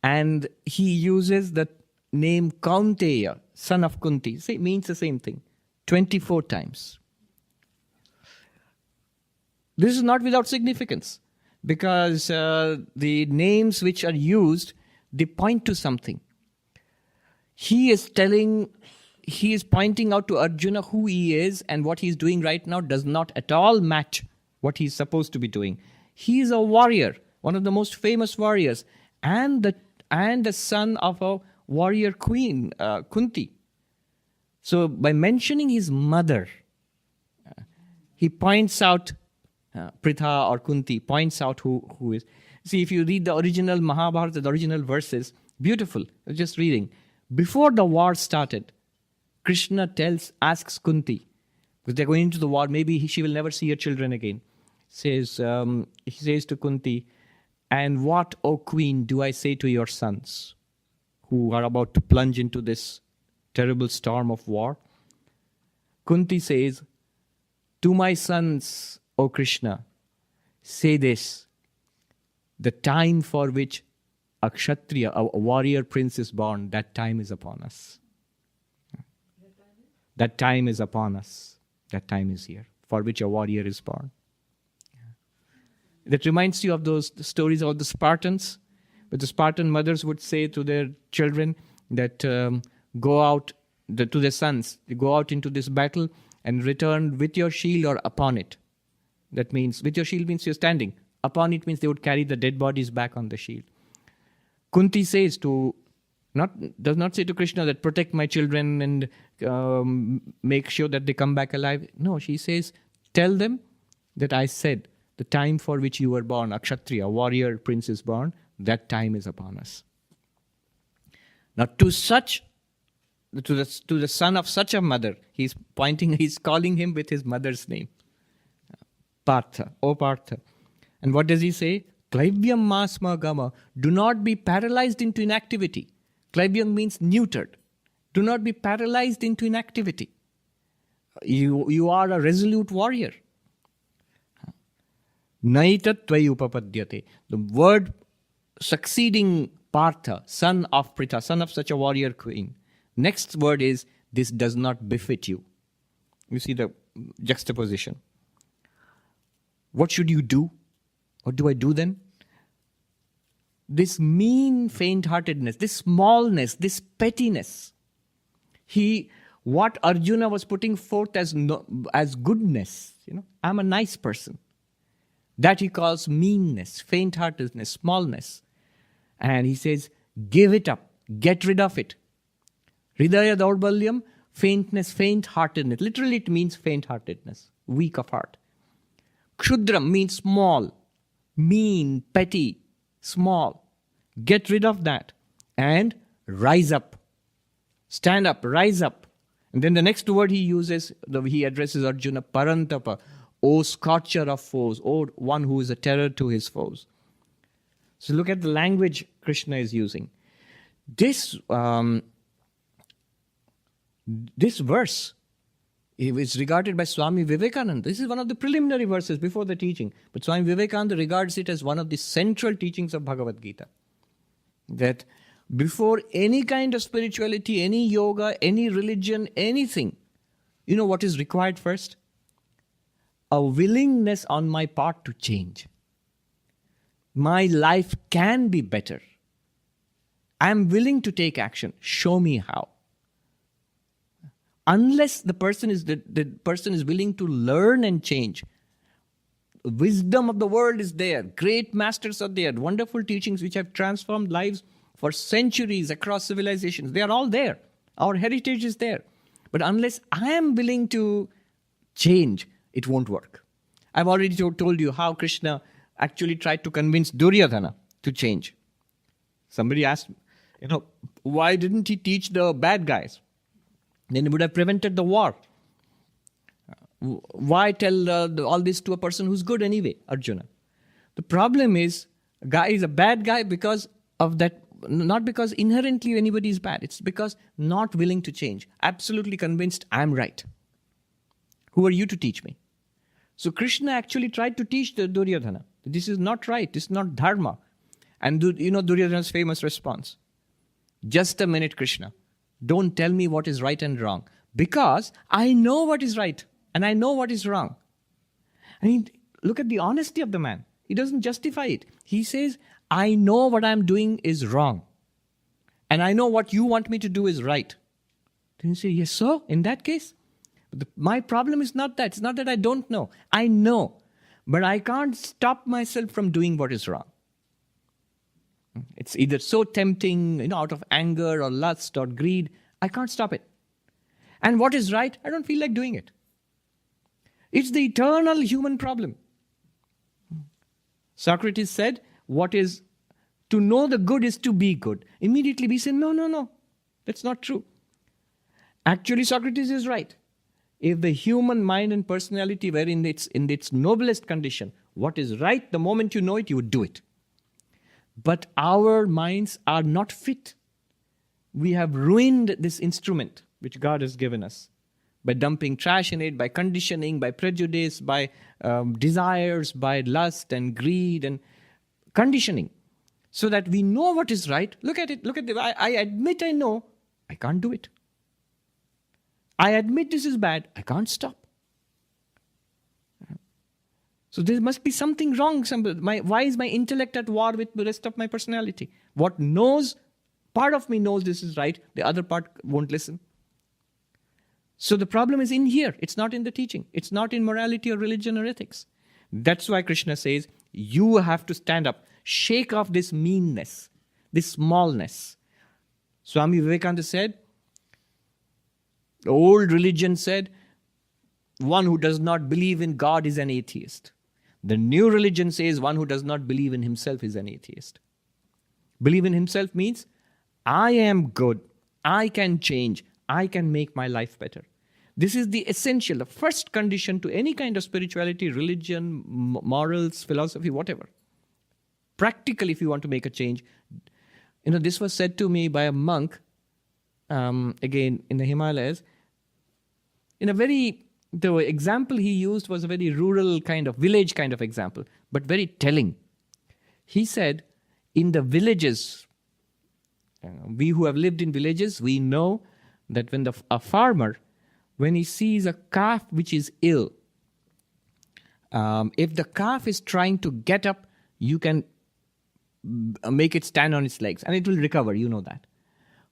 And he uses the name Kaunteya, son of Kunti. Means the same thing. 24 times. This is not without significance. Because the names which are used, they point to something. He is pointing out to Arjuna who he is, and what he's doing right now does not at all match what he's supposed to be doing. He is a warrior, one of the most famous warriors, and the son of a warrior queen, Kunti. So by mentioning his mother, he points out Pritha or Kunti, points out who is. See, if you read the original Mahabharata, the original verses, beautiful. Just reading. Before the war started, Krishna asks Kunti, because they're going into the war, maybe she will never see her children again. He says to Kunti, and what, O queen, do I say to your sons who are about to plunge into this terrible storm of war? Kunti says, to my sons, O Krishna, say this, the time for which a Kshatriya, a warrior prince is born, that time is upon us. That time is upon us. That time is here, for which a warrior is born. That reminds you of those stories of the Spartans, where the Spartan mothers would say to their children that go out, to their sons, go out into this battle and return with your shield or upon it. That means, with your shield means you're standing. Upon it means they would carry the dead bodies back on the shield. Kunti says does not say to Krishna that protect my children and make sure that they come back alive. No, she says, tell them that I said, the time for which you were born, a Kshatriya, a warrior prince is born, that time is upon us. Now to the son of such a mother, he's calling him with his mother's name. Partha, O Partha. And what does he say? Klaivyam masma gama. Do not be paralyzed into inactivity. Klaivyam means neutered. Do not be paralyzed into inactivity. You are a resolute warrior. Naita tvayupapadyate. The word succeeding Partha, son of Pritha, son of such a warrior queen. Next word is, this does not befit you. You see the juxtaposition. What should you do? What do I do then? This mean faint-heartedness, this smallness, this pettiness, what Arjuna was putting forth as goodness, I'm a nice person. That he calls meanness, faint-heartedness, smallness. And he says, give it up, get rid of it. Hridaya daurbalyam, faintness, faint-heartedness. Literally it means faint-heartedness, weak of heart. Kshudram means small, mean, petty, small. Get rid of that and rise up. Stand up, rise up. And then the next word he uses, he addresses Arjuna, Parantapa, O scorcher of foes, O one who is a terror to his foes. So look at the language Krishna is using. This verse is regarded by Swami Vivekananda. This is one of the preliminary verses before the teaching. But Swami Vivekananda regards it as one of the central teachings of Bhagavad Gita. That before any kind of spirituality, any yoga, any religion, anything, you know what is required first? A willingness on my part to change. My life can be better. I am willing to take action. Show me how. Unless the person is willing to learn and change, wisdom of the world is there. Great masters are there. Wonderful teachings which have transformed lives for centuries across civilizations. They are all there. Our heritage is there. But unless I am willing to change, it won't work. I've already told you how Krishna actually tried to convince Duryodhana to change. Somebody asked, why didn't he teach the bad guys? Then he would have prevented the war. Why tell all this to a person who's good anyway, Arjuna? The problem is, a guy is a bad guy because of that, not because inherently anybody is bad. It's because not willing to change. Absolutely convinced I'm right. Who are you to teach me? So Krishna actually tried to teach the Duryodhana. This is not right. This is not Dharma. And Duryodhana's famous response. Just a minute, Krishna. Don't tell me what is right and wrong. Because I know what is right and I know what is wrong. I mean, look at the honesty of the man. He doesn't justify it. He says, I know what I'm doing is wrong. And I know what you want me to do is right. Then you say, yes, so in that case, my problem is not that. It's not that I don't know. I know. But I can't stop myself from doing what is wrong. It's either so tempting, out of anger or lust or greed. I can't stop it. And what is right, I don't feel like doing it. It's the eternal human problem. Socrates said, what is to know the good is to be good. Immediately we say, no. That's not true. Actually, Socrates is right. If the human mind and personality were in its noblest condition, what is right, the moment you know it, you would do it. But our minds are not fit. We have ruined this instrument which God has given us by dumping trash in it, by conditioning, by prejudice, by desires, by lust and greed and conditioning. So that we know what is right. Look at it. I admit I know. I can't do it. I admit this is bad. I can't stop. So there must be something wrong. Why is my intellect at war with the rest of my personality? Part of me knows this is right. The other part won't listen. So the problem is in here. It's not in the teaching. It's not in morality or religion or ethics. That's why Krishna says, you have to stand up. Shake off this meanness, this smallness. Swami Vivekananda said, the old religion said, one who does not believe in God is an atheist. The new religion says one who does not believe in himself is an atheist. Believe in himself means, I am good, I can change, I can make my life better. This is the essential, the first condition to any kind of spirituality, religion, morals, philosophy, whatever. Practically, if you want to make a change. This was said to me by a monk, again, in the Himalayas. The example he used was a very rural kind of, village kind of example, but very telling. He said, in the villages, we who have lived in villages, we know that when a farmer, when he sees a calf which is ill, If the calf is trying to get up, you can make it stand on its legs and it will recover, you know that.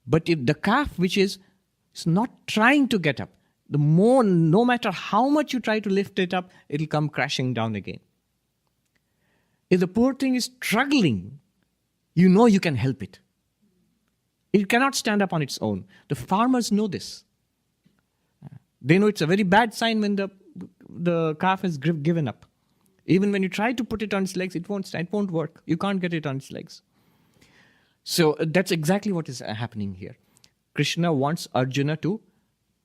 But if the calf which is not trying to get up, no matter how much you try to lift it up, it will come crashing down again. If the poor thing is struggling, you know you can help it. It cannot stand up on its own. The farmers know this. They know it's a very bad sign when the calf has given up. Even when you try to put it on its legs, it won't work. You can't get it on its legs. So that's exactly what is happening here. Krishna wants Arjuna to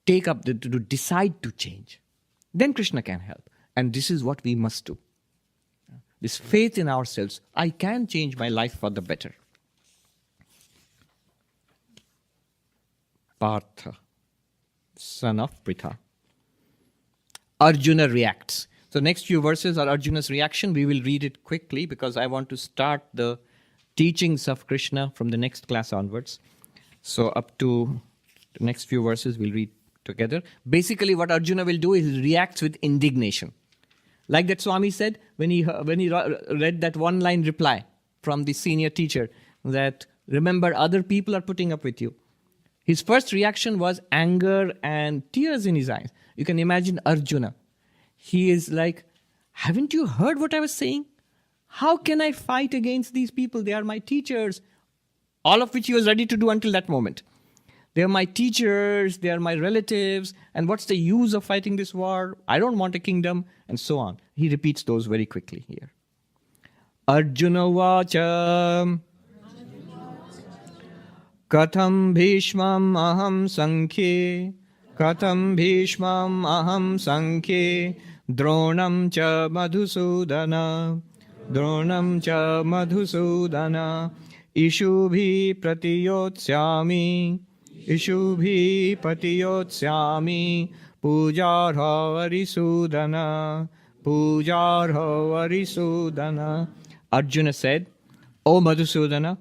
take up, to decide to change. Then Krishna can help. And this is what we must do. This faith in ourselves. I can change my life for the better. Partha, son of Pritha. Arjuna reacts. So next few verses are Arjuna's reaction. We will read it quickly because I want to start the teachings of Krishna from the next class onwards. So up to the next few verses we'll read together. Basically what Arjuna will do is he reacts with indignation. Like that Swami said when he read that one-line reply from the senior teacher that remember other people are putting up with you. His first reaction was anger and tears in his eyes. You can imagine Arjuna. He is like, haven't you heard what I was saying? How can I fight against these people? They are my teachers. All of which he was ready to do until that moment. They are my teachers, they are my relatives, and what's the use of fighting this war? I don't want a kingdom, and so on. He repeats those very quickly here. Arjuna vacha Katham bhishmam aham sankhye Katham bhishmam aham sankhye Dronam cha madhusudana Dronam cha madhusudana Ishubhi pratiyotsyami Ishubhi patiyotsyami Pujarha varisudana Pujarha varisudana. Arjuna said, O Madhusudana,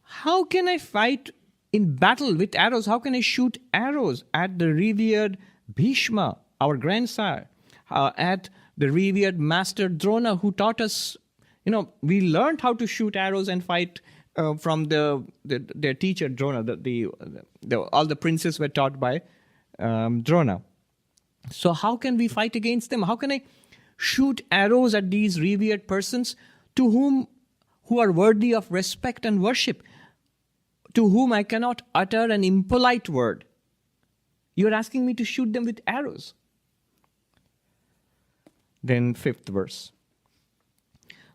how can I fight in battle with arrows? How can I shoot arrows at the revered Bhishma, our grandsire, at the revered master Drona who taught us, we learned how to shoot arrows and fight from their teacher Drona. All the princes were taught by Drona. So how can we fight against them? How can I shoot arrows at these revered persons who are worthy of respect and worship, to whom I cannot utter an impolite word? You are asking me to shoot them with arrows. Then 5th verse.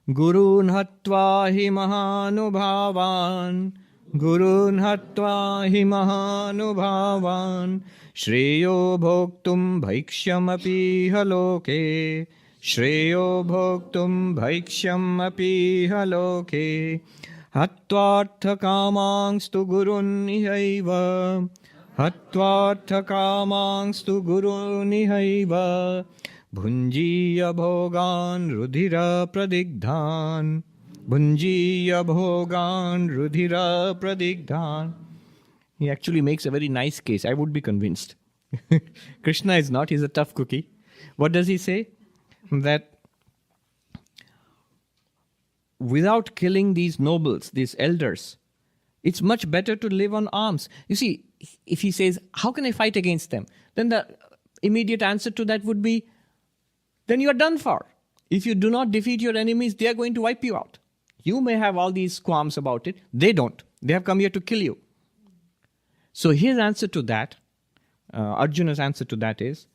Gurun hatva hi mahanubhavan Gurun hatva hi mahanubhavan Shreyo bhoktum bhaikshyam api haloke Shreyo bhoktum bhaikshyam api haloke Hatvartha kamangstu gurun ihaiva Hatvartha kamangstu gurun ihaiva Bhunjiya bhogan rudhira pradigdhan Bhunjiya bhogan rudhira pradigdhan. He actually makes a very nice case. I would be convinced. Krishna is not. He's a tough cookie. What does he say? That without killing these nobles, these elders, it's much better to live on alms. You see, if he says, how can I fight against them? Then the immediate answer to that would be, then you are done for. If you do not defeat your enemies, they are going to wipe you out. You may have all these qualms about it. They don't. They have come here to kill you. So his answer to that, Arjuna's answer to that is,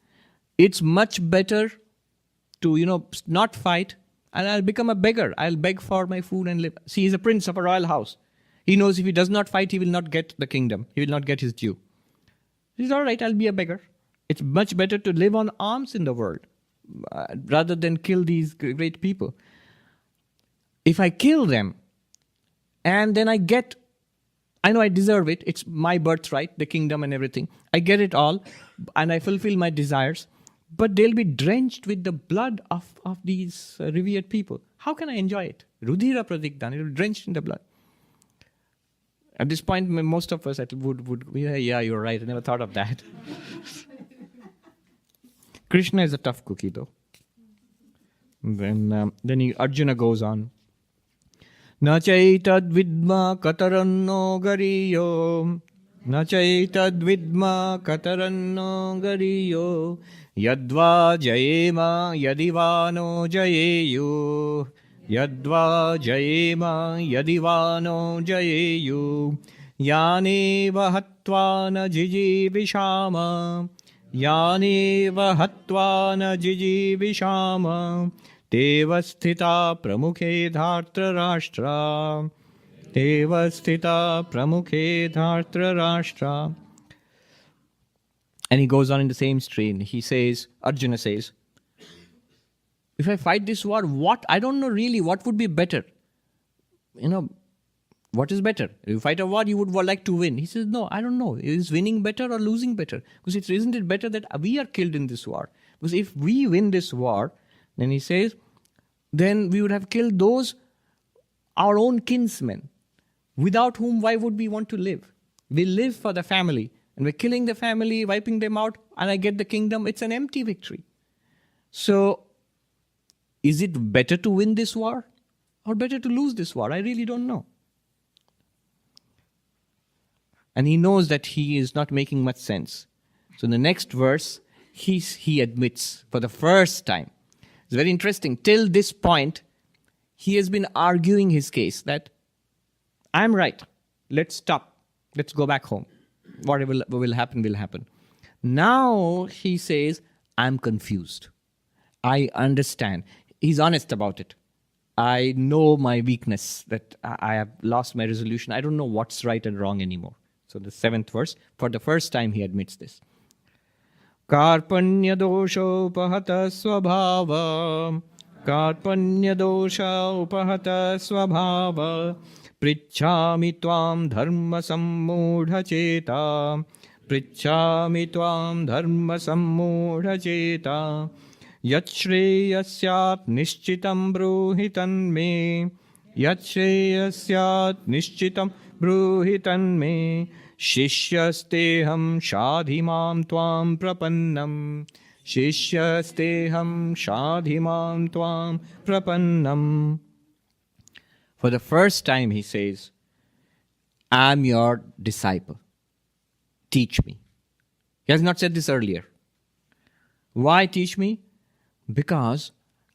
it's much better to, not fight, and I'll become a beggar. I'll beg for my food and live. See, he's a prince of a royal house. He knows if he does not fight, he will not get the kingdom. He will not get his due. He's all right, I'll be a beggar. It's much better to live on alms in the world rather than kill these great people. If I kill them and then I know I deserve it. It's my birthright, the kingdom and everything. I get it all and I fulfill my desires. But they'll be drenched with the blood of these revered people. How can I enjoy it? Rudhira pradigdhan, it will be drenched in the blood. At this point, most of us would yeah, you're right. I never thought of that. Krishna is a tough cookie, though. Then Arjuna goes on. Na chaitad vidma kataranno gariyo. Na chaitad vidma kataranno gariyo. Yadva jayema yadivano jayeyu. Yadva jayema yadivano jayeyu. Yaneva hatva na jijivishama. Yaneva hatva na jijivishama. Teva sthita pramukhe dhartra rashtra. Teva sthita pramukhe dhartra rashtra. And he goes on in the same strain. He says, Arjuna says, if I fight this war, I don't know really what would be better. What is better? If you fight a war, you would like to win. He says, no, I don't know. Is winning better or losing better? Because isn't it better that we are killed in this war? Because if we win this war, then he says, then we would have killed those, our own kinsmen, without whom, why would we want to live? We live for the family, and we're killing the family, wiping them out, and I get the kingdom. It's an empty victory. So, is it better to win this war or better to lose this war? I really don't know. And he knows that he is not making much sense. So in the next verse, he admits for the first time. It's very interesting. Till this point, he has been arguing his case that I'm right. Let's stop. Let's go back home. Whatever will happen, will happen. Now he says, I'm confused. I understand. He's honest about it. I know my weakness, that I have lost my resolution. I don't know what's right and wrong anymore. So the 7th verse, for the first time he admits this. Karpanya dosha upahata swabhava. Karpanya dosha upahata swabhava. Prichhami tvam dharma sammudha cheta. Prichhami tvam dharma sammudha cheta. Yat shreyasyat nishchitam bruhitan me. Yat shreyasyat nishchitam bruhitan me. Shishyasteham shadhimam tvam prapannam. Shishyasteham shadhimam tvam prapannam. For the first time he says, I'm your disciple. Teach me. He has not said this earlier. Why teach me? Because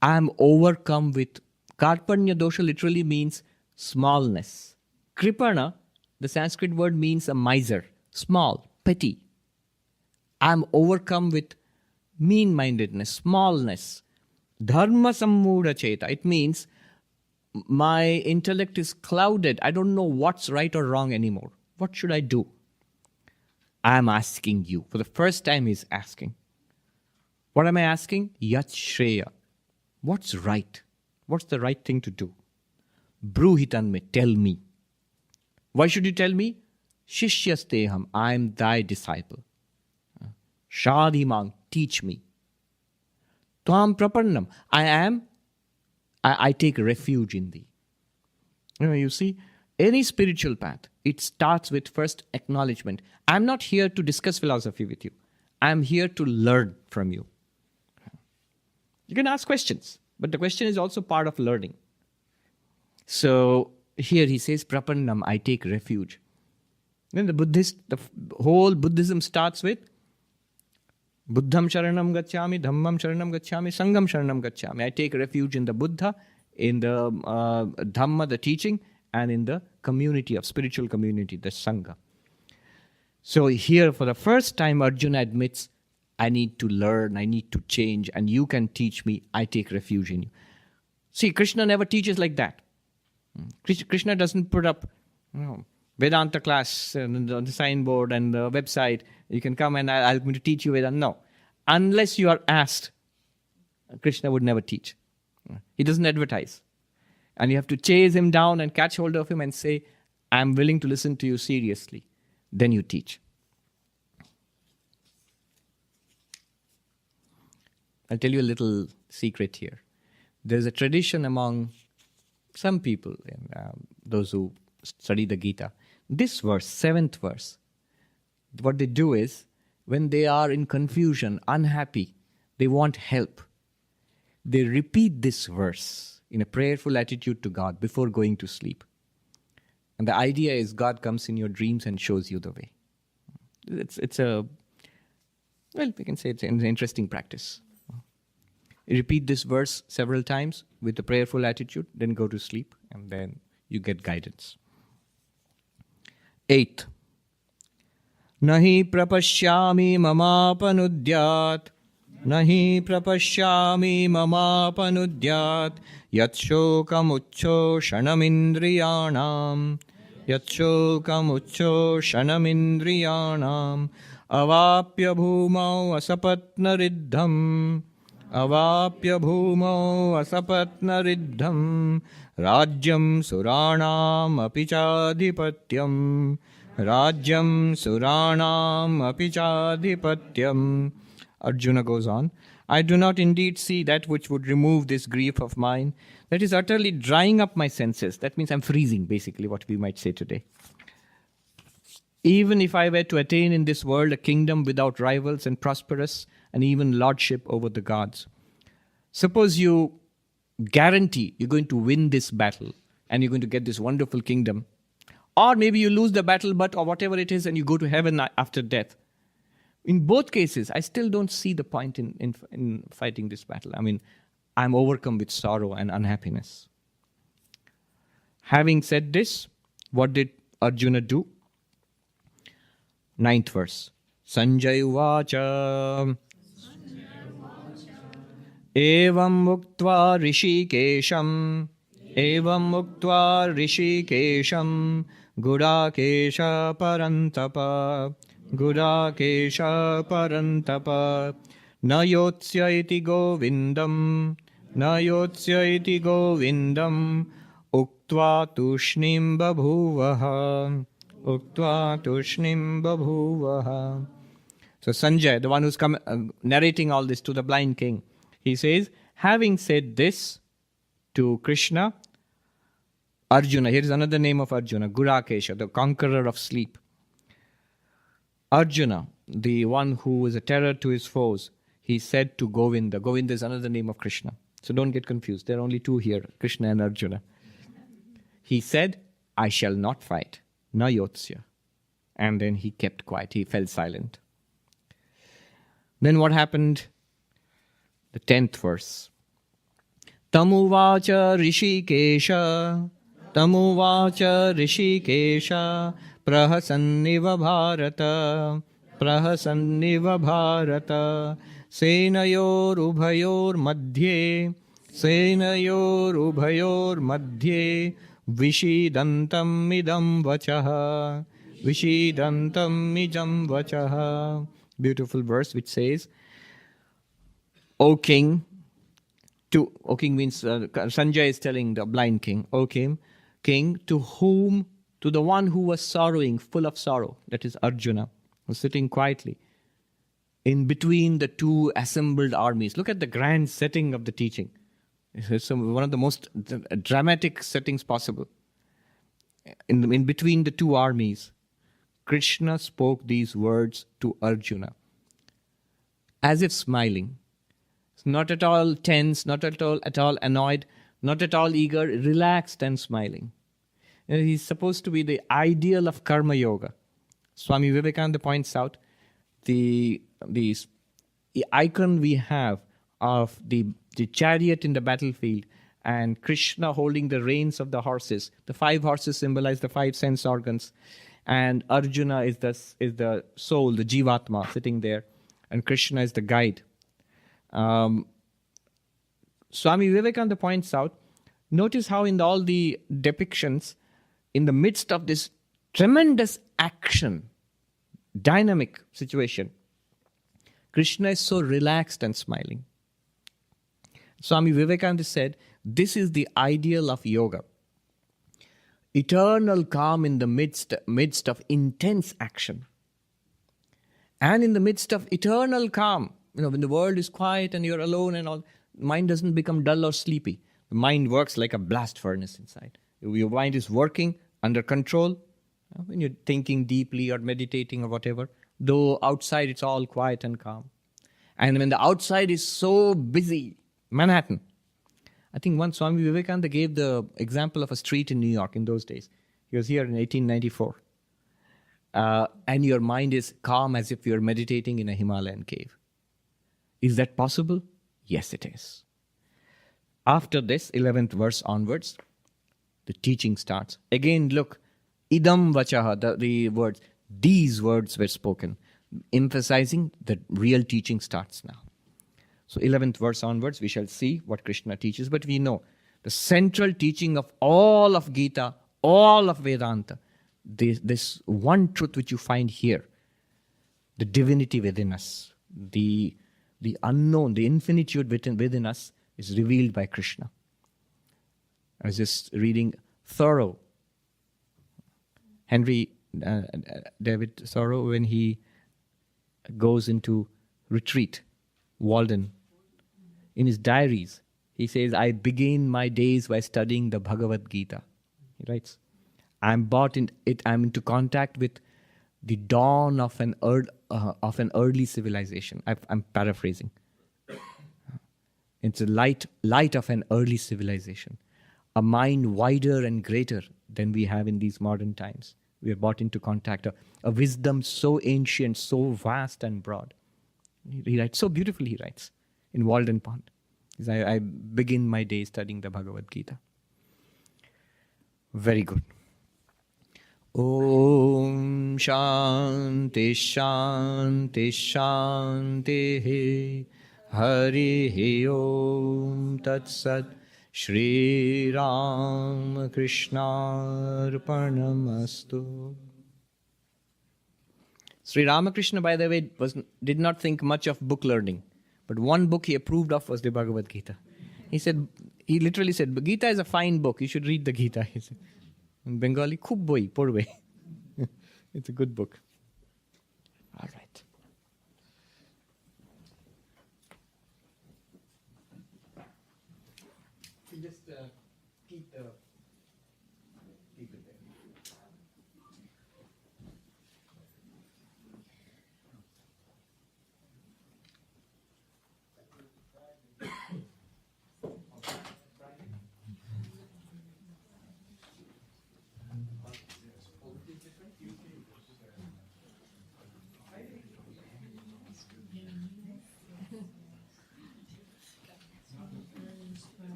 I am overcome with Karpanya dosha literally means smallness. Kripana, the Sanskrit word, means a miser, small, petty. I am overcome with mean-mindedness, smallness. Dharma sammudha cheta. It means my intellect is clouded. I don't know what's right or wrong anymore. What should I do? I am asking you. For the first time he's asking. What am I asking? Yat Shreya. What's right? What's the right thing to do? Bruhitan me, tell me. Why should you tell me? Shishyasteham, I am thy disciple. Shadhimang, teach me. Tvam prapannam, I take refuge in thee. You see, any spiritual path, it starts with first acknowledgement. I'm not here to discuss philosophy with you. I'm here to learn from you. You can ask questions, but the question is also part of learning. So here he says, Prapannam, I take refuge. Then the whole Buddhism starts with Buddham Sharanam Gacchami, Dhammam Sharanam Gacchami, Sangham Sharanam Gacchami. I take refuge in the Buddha, in the Dhamma, the teaching, and in the community of spiritual community, the Sangha. So here, for the first time, Arjuna admits, I need to learn, I need to change, and you can teach me. I take refuge in you. See, Krishna never teaches like that. Krishna doesn't put up Vedanta class on the signboard and the website. You can come and I'm going to teach you Vedanta. No. Unless you are asked, Krishna would never teach. He doesn't advertise. And you have to chase him down and catch hold of him and say, I'm willing to listen to you seriously. Then you teach. I'll tell you a little secret here. There's a tradition among some people, those who study the Gita. This verse, 7th verse, what they do is, when they are in confusion, unhappy, they want help, they repeat this verse in a prayerful attitude to God before going to sleep. And the idea is God comes in your dreams and shows you the way. We can say it's an interesting practice. You repeat this verse several times with a prayerful attitude, then go to sleep, and then you get guidance. 8th. Nahi prapashyami mamapanudyat. Nahi prapashyami mamapanudyat. Yatshokam shanamindriyanam. Yatshokam shanamindriyanam. Avapya bhumau asapatnariddham. Avapya bhumau asapatnariddham. Rajyam suranam apichadhipatyam. Rajyam suranam apichadhipatyam. Arjuna goes on. I do not indeed see that which would remove this grief of mine. That is utterly drying up my senses. That means I'm freezing, basically, what we might say today. Even if I were to attain in this world a kingdom without rivals and prosperous, and even lordship over the gods. Suppose you guarantee you're going to win this battle and you're going to get this wonderful kingdom. Or maybe you lose the battle, or whatever it is, and you go to heaven after death. In both cases, I still don't see the point in fighting this battle. I mean, I'm overcome with sorrow and unhappiness. Having said this, what did Arjuna do? 9th verse. Sanjay Vacha. Evam muktva rishikesham. Evam muktva rishikesham. Gudakesha parantapa. Gudakesha parantapa. Nayotsya iti govindam. Nayotsya iti govindam. Uktva tushnim babhuvaha. Uktva tushnim babhuvaha. So Sanjay, the one who's narrating all this to the blind king, he says, having said this to Krishna, Arjuna, here is another name of Arjuna, Gurakesha, the conqueror of sleep. Arjuna, the one who is a terror to his foes, he said to Govinda. Govinda is another name of Krishna. So don't get confused. There are only two here, Krishna and Arjuna. He said, I shall not fight. Na yotsya. And then he kept quiet. He fell silent. Then what happened? The 10th verse. Tamuvacha rishikesha. Tamuvacha rishikesha. Prahasanniva bharata. Prahasanniva bharata. Senayor ubhayor madhye. Senayor ubhayor madhye. Vishidantam idam vachaha. Vishidantam idam vachaha. Beautiful verse which says, O king, O king means, Sanjay is telling the blind king, O king, to the one who was sorrowing, full of sorrow, that is Arjuna, was sitting quietly in between the two assembled armies. Look at the grand setting of the teaching. It's one of the most dramatic settings possible. In between the two armies, Krishna spoke these words to Arjuna, as if smiling. Not at all tense, not at all annoyed, not at all eager, relaxed and smiling. He's supposed to be the ideal of karma yoga. Swami Vivekananda points out the icon we have of the chariot in the battlefield and Krishna holding the reins of the horses. The 5 horses symbolize the 5 sense organs, and Arjuna is the soul, the jivatma sitting there, and Krishna is the guide. Swami Vivekananda points out, notice how in all the depictions, in the midst of this tremendous action, dynamic situation, Krishna is so relaxed and smiling. Swami Vivekananda said, this is the ideal of yoga. Eternal calm in the midst of intense action. And in the midst of eternal calm, when the world is quiet and you're alone and all, mind doesn't become dull or sleepy. The mind works like a blast furnace inside. Your mind is working under control when you're thinking deeply or meditating or whatever, though outside it's all quiet and calm. And when the outside is so busy, Manhattan. I think once Swami Vivekananda gave the example of a street in New York in those days. He was here in 1894. And your mind is calm as if you're meditating in a Himalayan cave. Is that possible? Yes, it is. After this, 11th verse onwards, the teaching starts. Again, look, idam vachaha, the words, these words were spoken, emphasizing that real teaching starts now. So 11th verse onwards, we shall see what Krishna teaches, but we know the central teaching of all of Gita, all of Vedanta, this one truth which you find here, the divinity within us, the unknown, the infinitude within us is revealed by Krishna. I was just reading Thoreau, Henry David Thoreau, when he goes into retreat, Walden. In his diaries, he says, I begin my days by studying the Bhagavad Gita. He writes, I'm into contact with the dawn of an early civilization. I'm paraphrasing. It's a light of an early civilization. A mind wider and greater than we have in these modern times. We are brought into contact. A wisdom so ancient, so vast and broad. He writes, so beautifully he writes, in Walden Pond. He says, I begin my day studying the Bhagavad Gita. Very good. Om Shanti Shanti Shanti Hari Om Tat Sat Shri Ram Krishna Arpanamastu. Sri Ramakrishna, by the way, did not think much of book learning. But one book he approved of was the Bhagavad Gita. He literally said, Gita is a fine book. You should read the Gita. He said, in Bengali, khub boi, porbe. It's a good book. All right. You just keep the